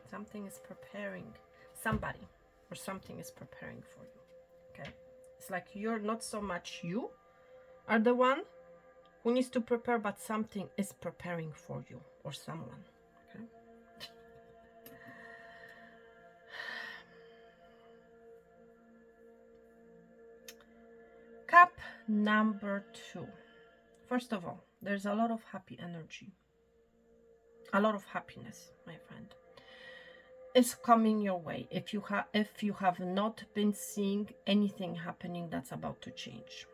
Something is preparing. Somebody or something is preparing for you. Okay. It's like you're not so much you are the one who needs to prepare, but something is preparing for you or someone. Okay. Cup number 2. First of all, there's a lot of happy energy. A lot of happiness, my friend, is coming your way. If you have not been seeing anything happening, that's about to change.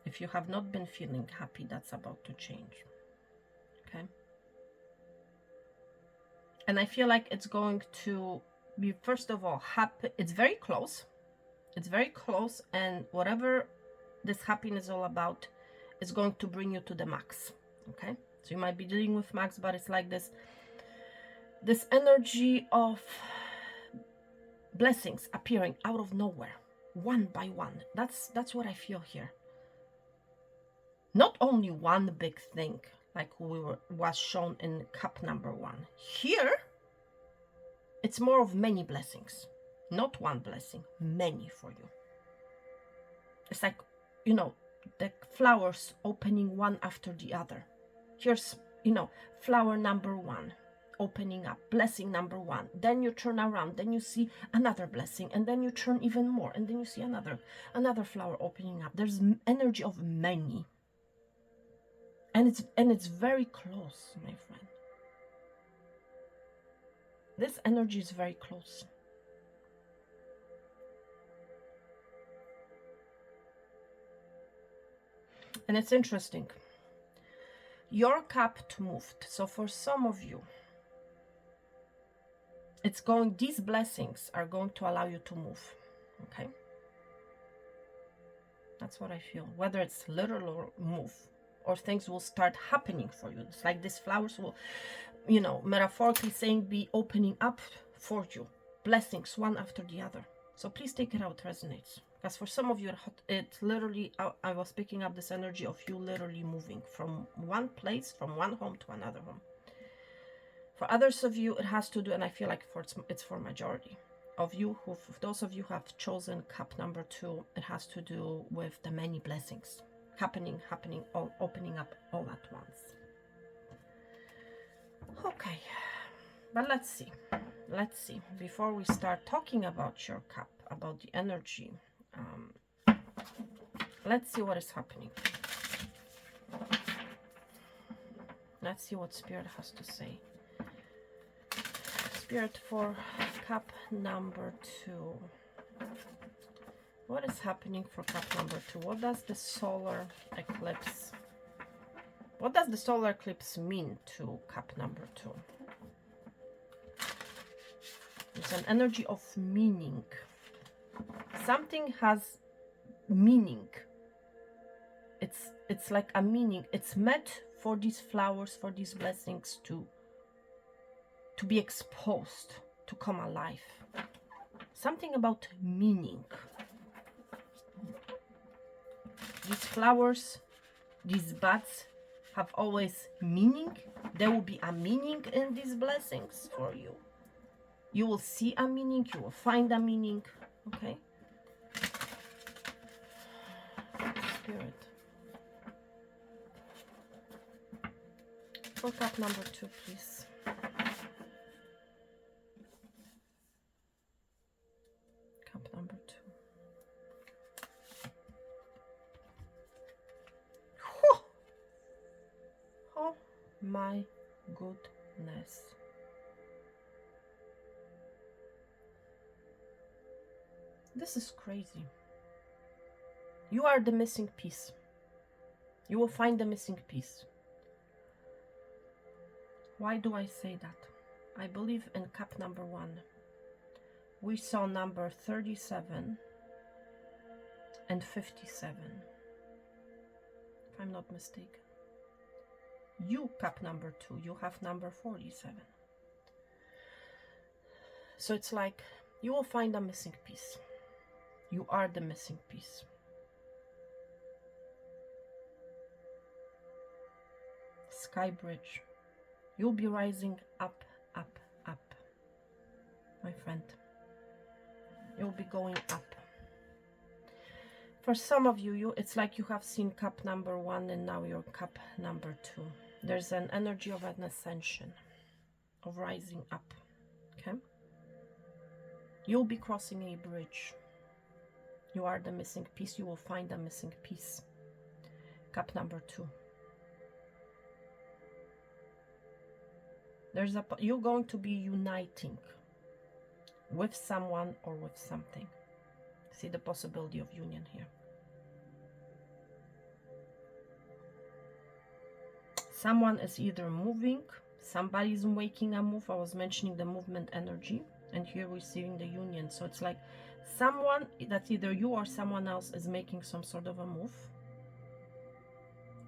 If you have not been feeling happy, that's about to change. Okay. And I feel like it's going to be, first of all, happy. It's very close. It's very close, and whatever this happiness is all about is going to bring you to the max. Okay. So you might be dealing with max, but it's like this energy of blessings appearing out of nowhere, one by one. That's what I feel here. Not only one big thing like was shown in cup number 1. Here, it's more of many blessings, not one blessing, many for you. It's like, you know, the flowers opening one after the other. Here's, you know, flower number one opening up, blessing number one. Then you turn around, then you see another blessing, and then you turn even more, and then you see another flower opening up. There's energy of many, and it's very close, my friend. This energy is very close. And it's interesting. Your cup moved. So for some of you, these blessings are going to allow you to move. Okay? That's what I feel. Whether it's literal or move, or things will start happening for you. It's like these flowers will, you know, metaphorically saying, be opening up for you. Blessings one after the other. So please take it out, resonates. Because for some of you, it literally, I was picking up this energy of you literally moving from one place, from one home to another home. For others of you, it has to do, and I feel like it's for majority of you, those of you who have chosen cup number 2, it has to do with the many blessings happening, all opening up all at once. Okay, but let's see. Before we start talking about your cup, about the energy, let's see what is happening. Let's see what Spirit has to say. Spirit for cup number 2. What is happening for cup number 2? What does the solar eclipse, what does the solar eclipse mean to cup number 2? It's an energy of meaning. Something has meaning. It's like a meaning. It's meant for these flowers, for these blessings to be exposed, to come alive. Something about meaning. These flowers, these buds have always meaning. There will be a meaning in these blessings for you. You will see a meaning, you will find a meaning, okay? Spirit. For cup number 2, please. Cup number 2. Whew! Oh my goodness. This is crazy. You are the missing piece. You will find the missing piece. Why do I say that? I believe in cup number 1. We saw number 37 and 57. If I'm not mistaken. You, cup number 2, you have number 47. So it's like you will find a missing piece. You are the missing piece. Sky bridge. You'll be rising up, up, up. My friend. You'll be going up. For some of you, it's like you have seen cup number 1 and now you're cup number 2. There's an energy of an ascension, of rising up. Okay? You'll be crossing a bridge. You are the missing piece. You will find a missing piece. Cup number 2. You're going to be uniting with someone or with something. See the possibility of union here. Someone is either moving, somebody is making a move. I was mentioning the movement energy, and here we're seeing the union. So it's like someone, that's either you or someone else, is making some sort of a move,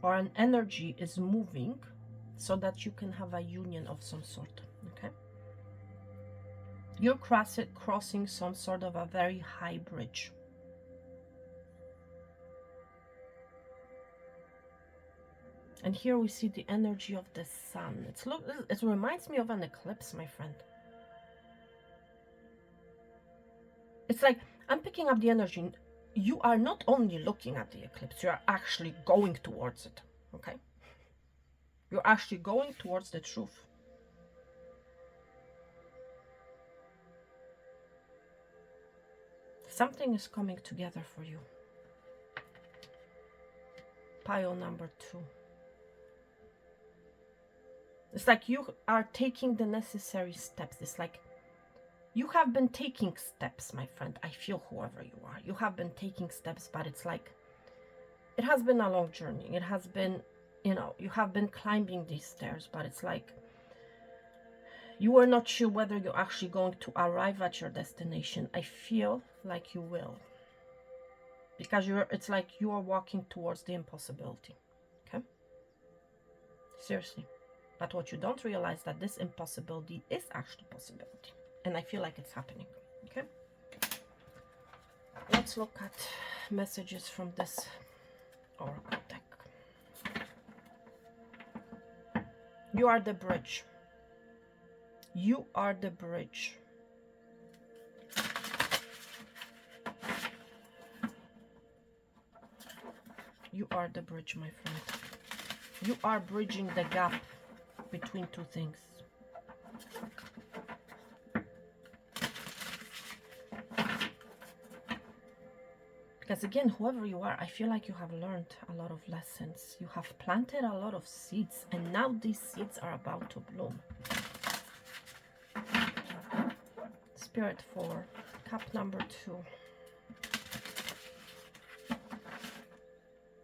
or an energy is moving so that you can have a union of some sort. Okay? You're crossing some sort of a very high bridge. And here we see the energy of the sun. It reminds me of an eclipse, my friend. It's like I'm picking up the energy. You are not only looking at the eclipse, you are actually going towards it. Okay? You're actually going towards the truth. Something is coming together for you. Pile number 2. It's like you are taking the necessary steps. It's like you have been taking steps, my friend. I feel whoever you are. You have been taking steps, but it's like it has been a long journey. It has been, you know, you have been climbing these stairs, but it's like you are not sure whether you're actually going to arrive at your destination. I feel like you will. Because it's like you are walking towards the impossibility. Okay? Seriously. But what you don't realize that this impossibility is actually possibility. And I feel like it's happening. Okay? Let's look at messages from this oracle deck. You are the bridge. You are the bridge. You are the bridge, my friend. You are bridging the gap between two things. Because again, whoever you are, I feel like you have learned a lot of lessons. You have planted a lot of seeds, and now these seeds are about to bloom. Spirit for cup number 2.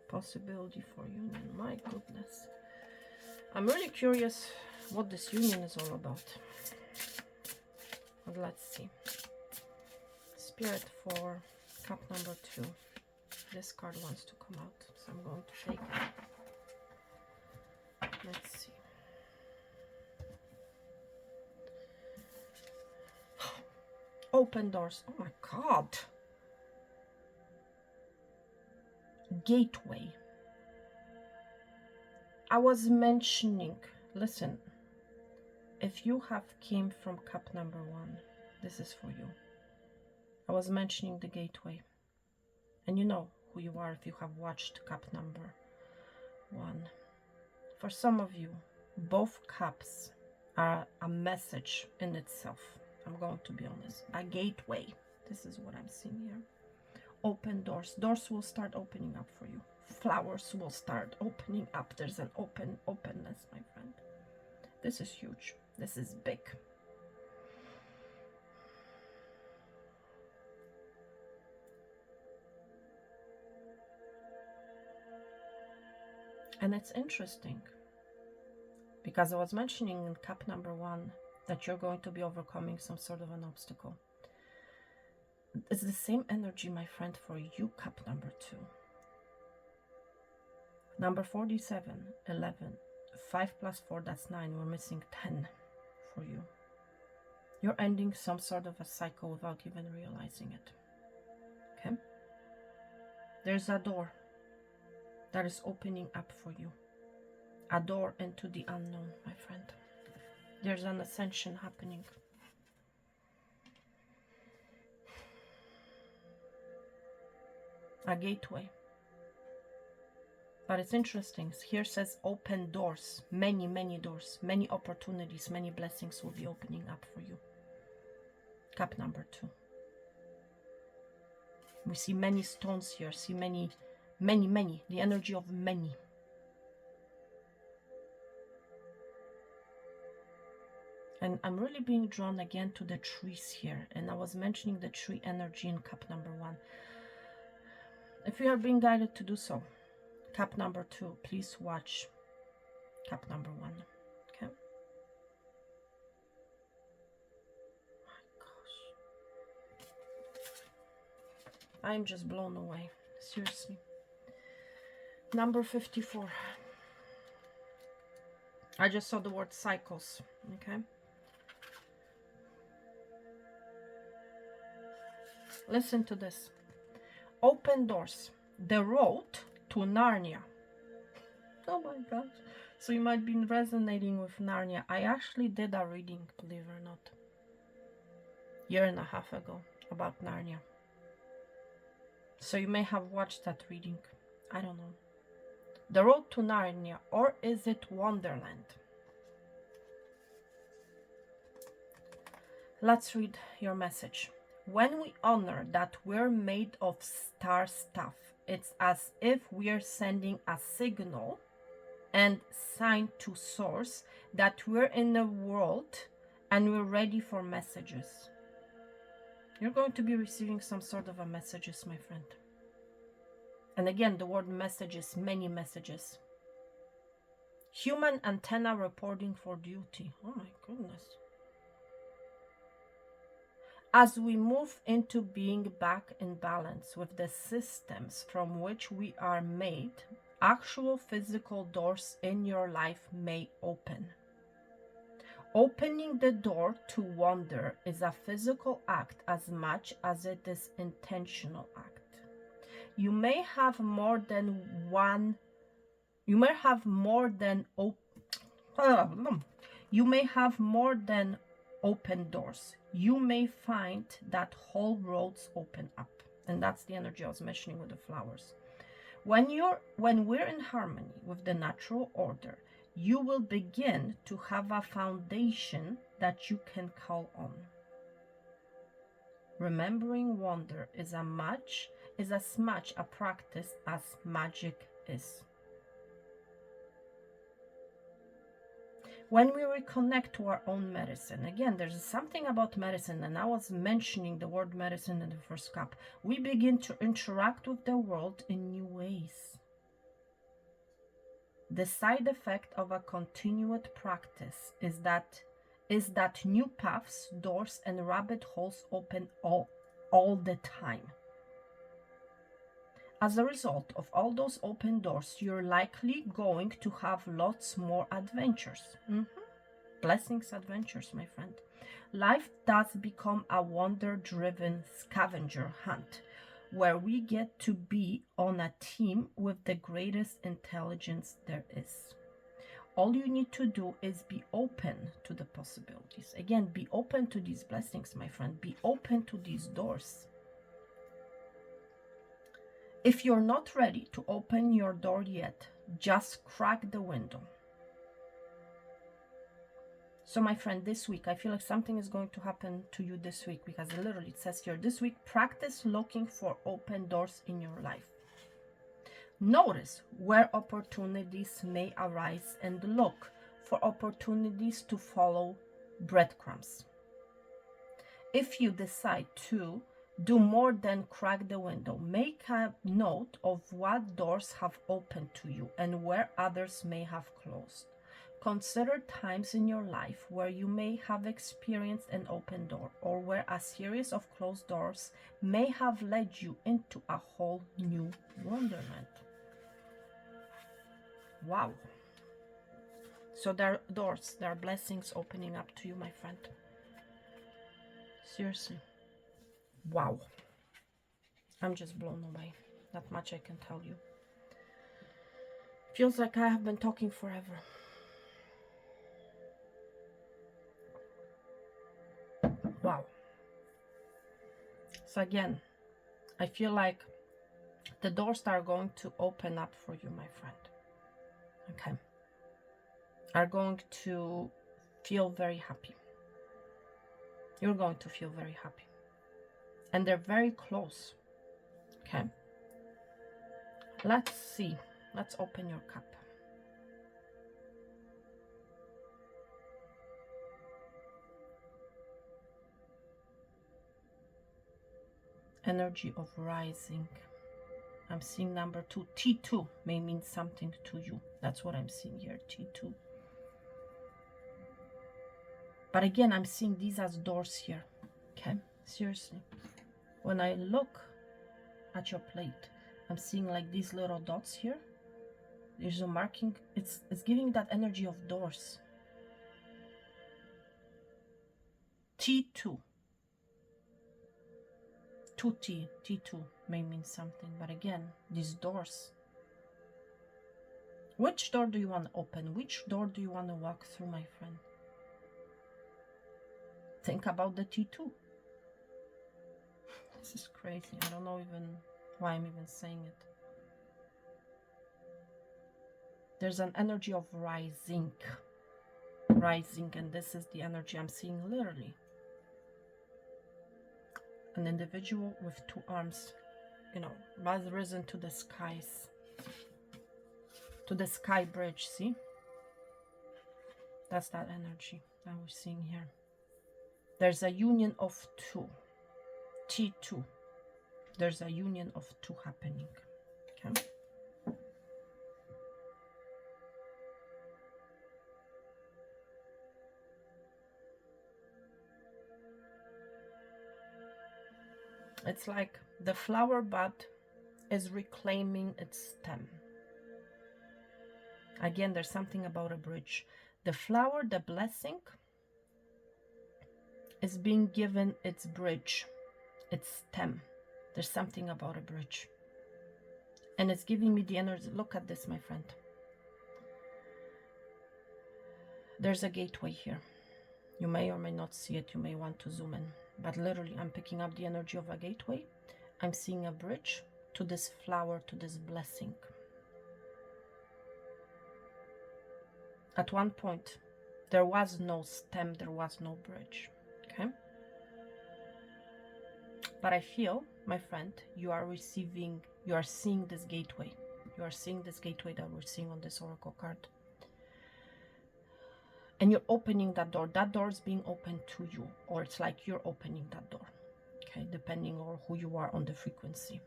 Possibility for union. My goodness. I'm really curious what this union is all about. But let's see. Spirit for cup number 2. This card wants to come out, so I'm going to take it. Let's see. Open doors. Oh my God. Gateway. I was mentioning, listen, if you have came from cup number 1, this is for you. I was mentioning the gateway. And you know who you are if you have watched cup number 1. For some of you, both cups are a message in itself. I'm going to be honest. A gateway. This is what I'm seeing here. Open doors. Doors will start opening up for you. Flowers will start opening up. There's an openness, my friend. This is huge. This is big. And it's interesting because I was mentioning in cup number 1 that you're going to be overcoming some sort of an obstacle. It's the same energy, my friend, for you, cup number 2. Number 47, 11, 5 plus 4, that's 9. We're missing 10 for you. You're ending some sort of a cycle without even realizing it. Okay? There's a door that is opening up for you. A door into the unknown, my friend. There's an ascension happening. A gateway. But it's interesting. Here says open doors. Many, many doors. Many opportunities. Many blessings will be opening up for you. Cup number 2. We see many stones here. See many, many, many. The energy of many. And I'm really being drawn again to the trees here. And I was mentioning the tree energy in cup number 1. If you are being guided to do so, cup number 2, please watch cup number 1. Okay? My gosh. I'm just blown away. Seriously. Number 54. I just saw the word cycles. Okay? Listen to this. Open doors. The road to Narnia. Oh my gosh. So you might be resonating with Narnia. I actually did a reading, believe it or not. 1.5 years ago. about Narnia. So you may have watched that reading. I don't know. The Road to Narnia, or is it Wonderland? Let's read your message. When we honor that we're made of star stuff, it's as if we're sending a signal and sign to source that we're in the world and we're ready for messages. You're going to be receiving some sort of a messages, my friend. And again, the word messages, many messages. Human antenna reporting for duty. Oh my goodness. As we move into being back in balance with the systems from which we are made, actual physical doors in your life may open. Opening the door to wonder is a physical act as much as it is intentional act. You may have more than open doors. You may find that whole roads open up. And that's the energy I was mentioning with the flowers. When we're in harmony with the natural order, you will begin to have a foundation that you can call on. Remembering wonder is as much a practice as magic is. When we reconnect to our own medicine, again, there's something about medicine, and I was mentioning the word medicine in the first cup. We begin to interact with the world in new ways. The side effect of a continued practice is that new paths, doors, and rabbit holes open all the time. As a result of all those open doors, you're likely going to have lots more adventures. Blessings, adventures, my friend. Life does become a wonder-driven scavenger hunt, where we get to be on a team with the greatest intelligence there is. All you need to do is be open to the possibilities. Again, be open to these blessings, my friend. Be open to these doors. If you're not ready to open your door yet, just crack the window. So my friend, this week, I feel like something is going to happen to you this week, because literally it says here, this week, practice looking for open doors in your life. Notice where opportunities may arise and look for opportunities to follow breadcrumbs. If you decide to do more than crack the window, make a note of what doors have opened to you and where others may have closed. Consider times in your life where you may have experienced an open door, or where a series of closed doors may have led you into a whole new wonderland. Wow. So there are doors, there are blessings opening up to you, my friend. Seriously. Wow. I'm just blown away. That much I can tell you. Feels like I have been talking forever. Wow. So again, I feel like the doors that are going to open up for you, my friend, okay, are going to feel very happy. You're going to feel very happy. And they're very close. Okay. Let's see. Let's open your cup. Energy of rising. I'm seeing number 2. T2 may mean something to you. That's what I'm seeing here, T2. But again, I'm seeing these as doors here. Okay, seriously. When I look at your plate, I'm seeing like these little dots here. There's a marking. It's giving that energy of doors. T2. 2T, T2 may mean something, but again, these doors. Which door do you want to open? Which door do you want to walk through, my friend? Think about the T2. This is crazy. I don't know even why I'm even saying it. There's an energy of rising, and this is the energy I'm seeing literally. An individual with two arms, you know, has risen to the skies, to the sky bridge. See, that's that energy that we're seeing here. There's a union of two, T2. There's a union of two happening. Okay. It's like the flower bud is reclaiming its stem. Again, there's something about a bridge. The flower, the blessing, is being given its bridge, its stem. There's something about a bridge. And it's giving me the energy. Look at this, my friend. There's a gateway here. You may or may not see it. You may want to zoom in. But literally, I'm picking up the energy of a gateway. I'm seeing a bridge to this flower, to this blessing. At one point, there was no stem, there was no bridge. Okay? But I feel, my friend, you are seeing this gateway. You are seeing this gateway that we're seeing on this oracle card. And you're opening that door. That door is being opened to you, or it's like you're opening that door. Okay, depending on who you are on the frequency.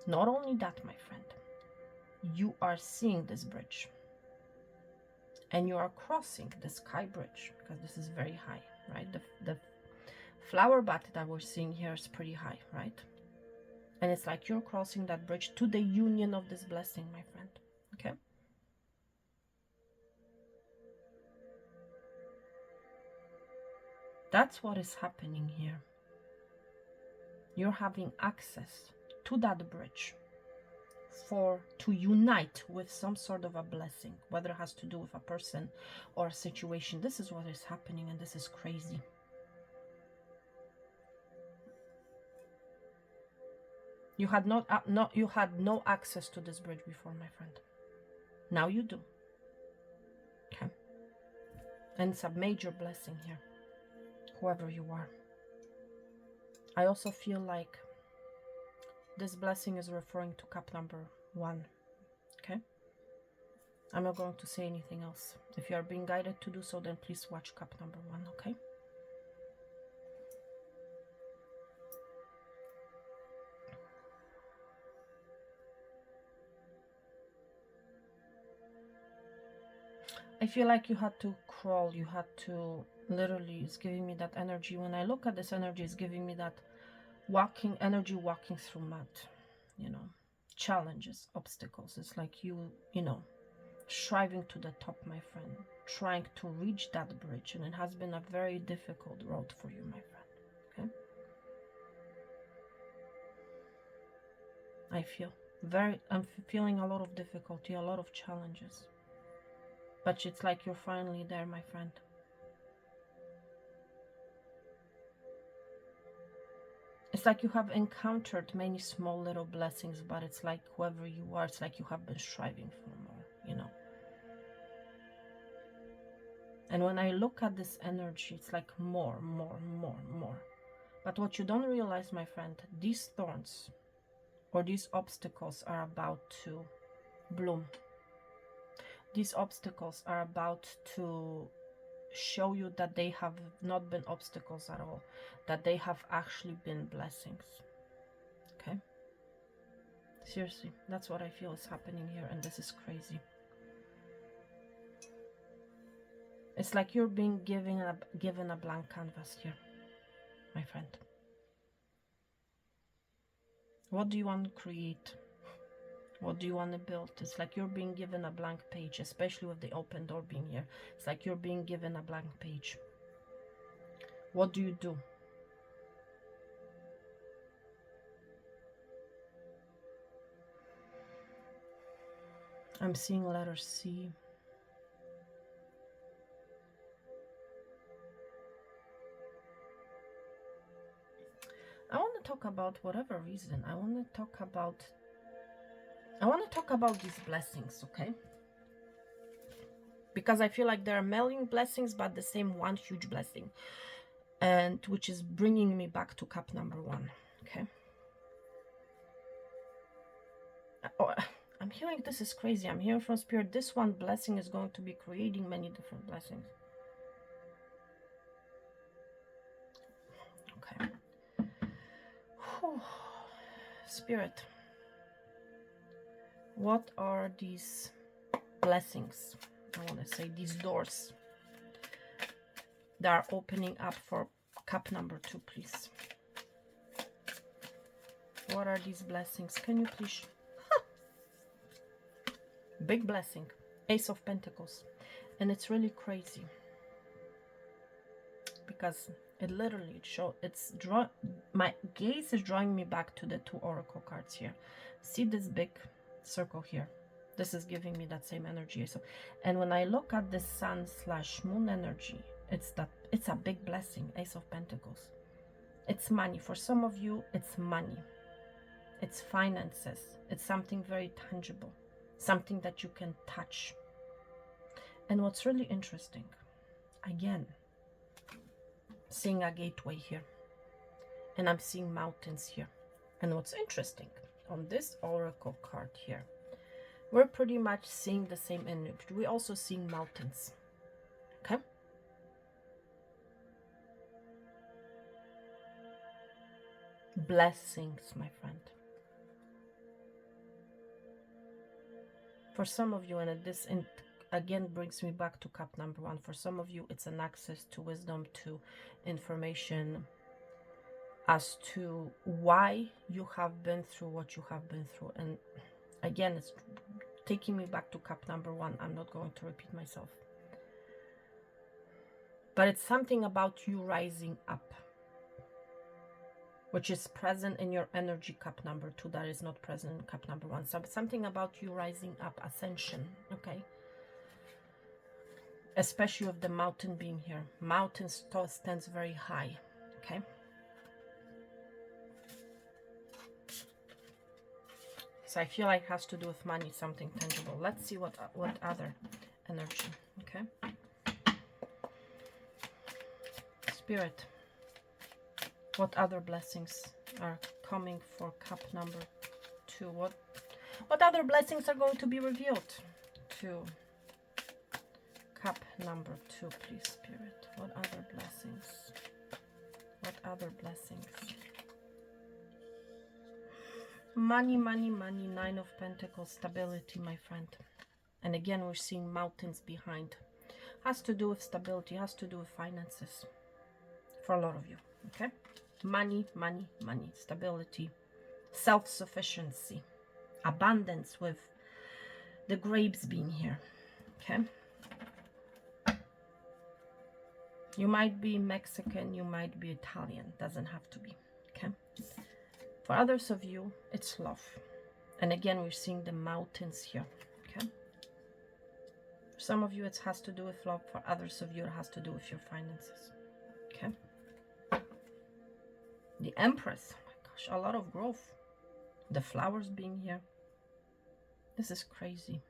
Not only that, my friend, you are seeing this bridge. And you are crossing the sky bridge, because this is very high, right? The flower bud that we're seeing here is pretty high, right? And it's like you're crossing that bridge to the union of this blessing, my friend. Okay? That's what is happening here. You're having access to that bridge to unite with some sort of a blessing, whether it has to do with a person or a situation. This is what is happening, and this is crazy. You had no access to this bridge before, my friend. Now you do. Okay. And it's a major blessing here, whoever you are. I also feel like this blessing is referring to cup number 1. Okay. I'm not going to say anything else. If you are being guided to do so, then please watch cup number 1. Okay. I feel like you had to crawl, you had to literally, it's giving me that energy. When I look at this energy, it's giving me that walking through mud, you know, challenges, obstacles. It's like you know, striving to the top, my friend, trying to reach that bridge. And it has been a very difficult road for you, my friend. Okay. I'm feeling a lot of difficulty, a lot of challenges. But it's like you're finally there, my friend. It's like you have encountered many small little blessings, but it's like whoever you are, it's like you have been striving for more, you know. And when I look at this energy, it's like more. But what you don't realize, my friend, these thorns or these obstacles are about to bloom. These obstacles are about to show you that they have not been obstacles at all, that they have actually been blessings. Okay? Seriously, that's what I feel is happening here, and this is crazy. It's like you're being given a blank canvas here, my friend. What do you want to create? What do you want to build? It's like you're being given a blank page, especially with the open door being here. It's like you're being given a blank page. What do you do? I'm seeing letter C. I want to talk about whatever reason. I want to talk about these blessings, okay? Because I feel like there are million blessings, but the same one huge blessing, and which is bringing me back to cup number 1, okay? Oh, I'm hearing, this is crazy. I'm hearing from Spirit, this one blessing is going to be creating many different blessings. Okay. Whew. Spirit, what are these blessings? I want to say these doors that are opening up for cup number 2, please. What are these blessings? Can you please? Big blessing. Ace of Pentacles. And it's really crazy. Because it literally my gaze is drawing me back to the 2 oracle cards here. See this big circle here? This is giving me that same energy. So, and when I look at the sun/moon energy, it's a big blessing. Ace of Pentacles. It's money. For some of you, it's money. It's finances. It's something very tangible. Something that you can touch. And what's really interesting, again, seeing a gateway here. And I'm seeing mountains here. And what's interesting, on this oracle card here, we're pretty much seeing the same energy. We're also seeing mountains. Okay? Blessings, my friend. For some of you, and this again brings me back to cup number 1. For some of you, it's an access to wisdom, to information as to why you have been through what you have been through. And again, it's taking me back to cup number 1. I'm not going to repeat myself. But it's something about you rising up, which is present in your energy cup number 2 that is not present in cup number 1. So something about you rising up, ascension, okay? Especially with the mountain being here. Mountain stands very high, okay? So I feel like it has to do with money, something tangible. Let's see what other energy, okay? Spirit, what other blessings are coming for cup number 2? What other blessings are going to be revealed to cup number 2, please, Spirit? What other blessings? What other blessings? Money, money, money. 9 of Pentacles. Stability, my friend. And again, we're seeing mountains behind. Has to do with stability. Has to do with finances. For a lot of you. Okay? Money, money, money. Stability. Self-sufficiency. Abundance, with the grapes being here. Okay? You might be Mexican. You might be Italian. Doesn't have to be. Okay? For others of you, it's love. And again, we're seeing the mountains here. Okay? For some of you, it has to do with love. For others of you, it has to do with your finances. Okay? The Empress. Oh my gosh, a lot of growth. The flowers being here. This is crazy.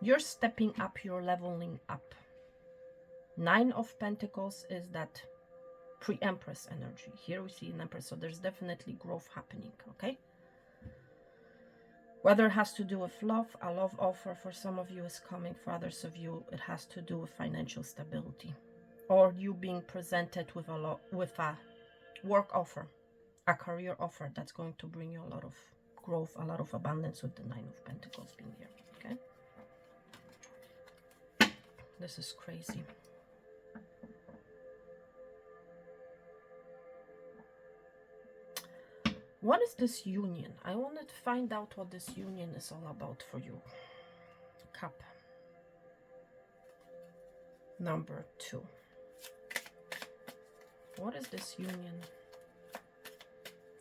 You're stepping up. You're leveling up. 9 of Pentacles is that pre-Empress energy. Here we see an Empress, so there's definitely growth happening, okay? Whether it has to do with love, a love offer for some of you is coming. For others of you, it has to do with financial stability, or you being presented with a work offer, a career offer that's going to bring you a lot of growth, a lot of abundance, with the 9 of Pentacles being here, okay? This is crazy. What is this union? I wanted to find out what this union is all about for you. Cup number 2. What is this union?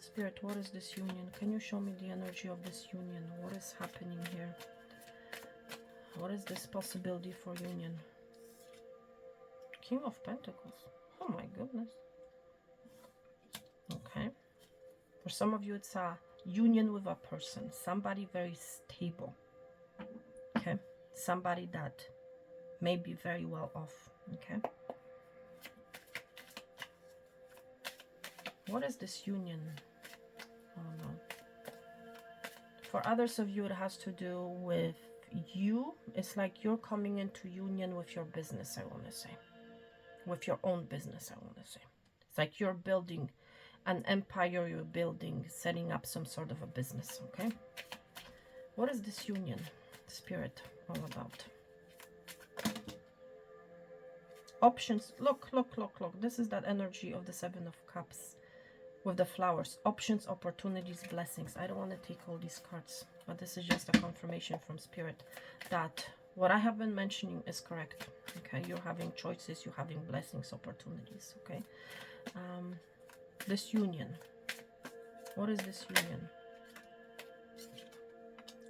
Spirit, what is this union? Can you show me the energy of this union? What is happening here? What is this possibility for union? King of Pentacles. Oh my goodness. For some of you, it's a union with a person, somebody very stable, okay? Somebody that may be very well off, okay? What is this union? Oh no. For others of you, it has to do with you. It's like you're coming into union with your business, I want to say. With your own business, I want to say. It's like you're building an empire, you're building, setting up some sort of a business, okay? What is this union, Spirit, all about? Options. Look, look, look, look. This is that energy of the Seven of Cups with the flowers. Options, opportunities, blessings. I don't want to take all these cards, but this is just a confirmation from Spirit that what I have been mentioning is correct. Okay, you're having choices, you're having blessings, opportunities. Okay, this union. What is this union?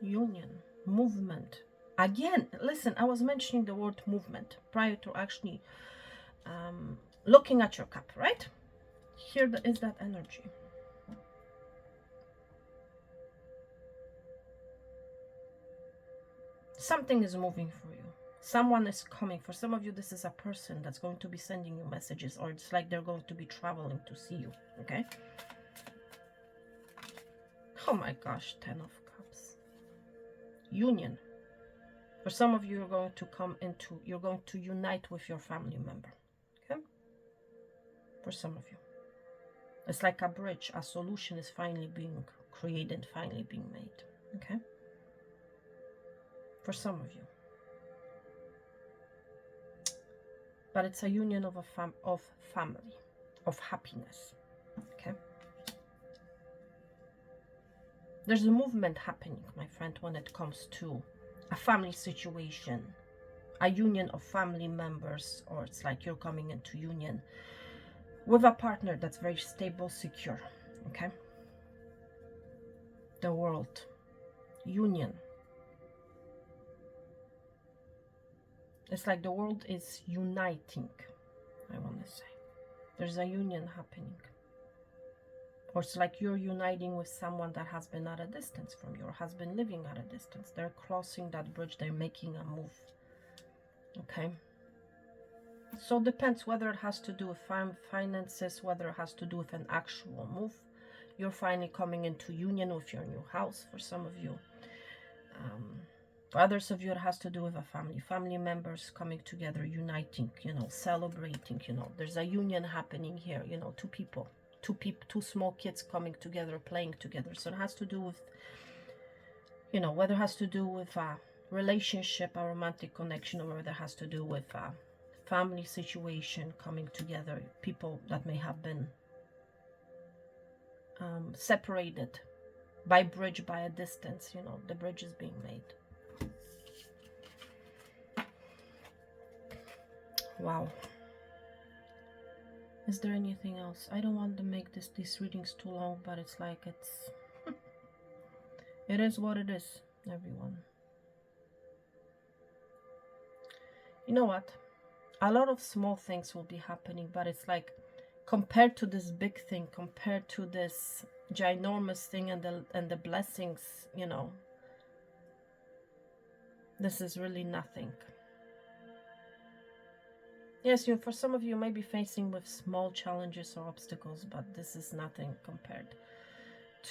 Union, movement. Again, listen, I was mentioning the word movement prior to actually looking at your cup, right? Here is that energy. Something is moving for you. Someone is coming. For some of you, this is a person that's going to be sending you messages, or it's like they're going to be traveling to see you, okay? Oh my gosh, 10 of Cups. Union. For some of you, you're going to unite with your family member, okay? For some of you. It's like a bridge, a solution is finally being created, finally being made, okay? For some of you. But it's a union of family, of happiness, okay? There's a movement happening, my friend, when it comes to a family situation, a union of family members, or it's like you're coming into union with a partner that's very stable, secure, okay? The world, union. It's like the world is uniting, I want to say. There's a union happening. Or it's like you're uniting with someone that has been at a distance from you, or has been living at a distance. They're crossing that bridge, they're making a move, okay? So it depends whether it has to do with finances, whether it has to do with an actual move. You're finally coming into union with your new house, for some of you. For others of you, it has to do with a family members coming together, uniting, you know, celebrating, you know. There's a union happening here, you know, two small kids coming together, playing together. So it has to do with, you know, whether it has to do with a relationship, a romantic connection, or whether it has to do with a family situation coming together, people that may have been separated by bridge, by a distance, you know, the bridge is being made. Wow. Is there anything else? I don't want to make these readings too long, but it's like it is what it is, everyone. You know what? A lot of small things will be happening, but it's like compared to this big thing, compared to this ginormous thing and the blessings, you know, this is really nothing. Yes, for some of you may be facing with small challenges or obstacles, but this is nothing compared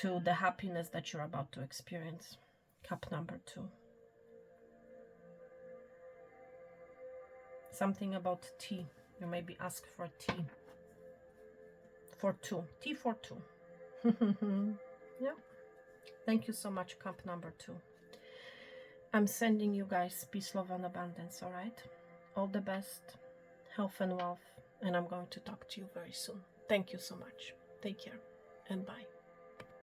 to the happiness that you're about to experience. Cup number 2. Something about tea. You may be asked for tea. For 2. Tea for 2. Yeah. Thank you so much, cup number 2. I'm sending you guys peace, love, and abundance, all right? All the best. Health and wealth, and I'm going to talk to you very soon. Thank you so much. Take care and bye.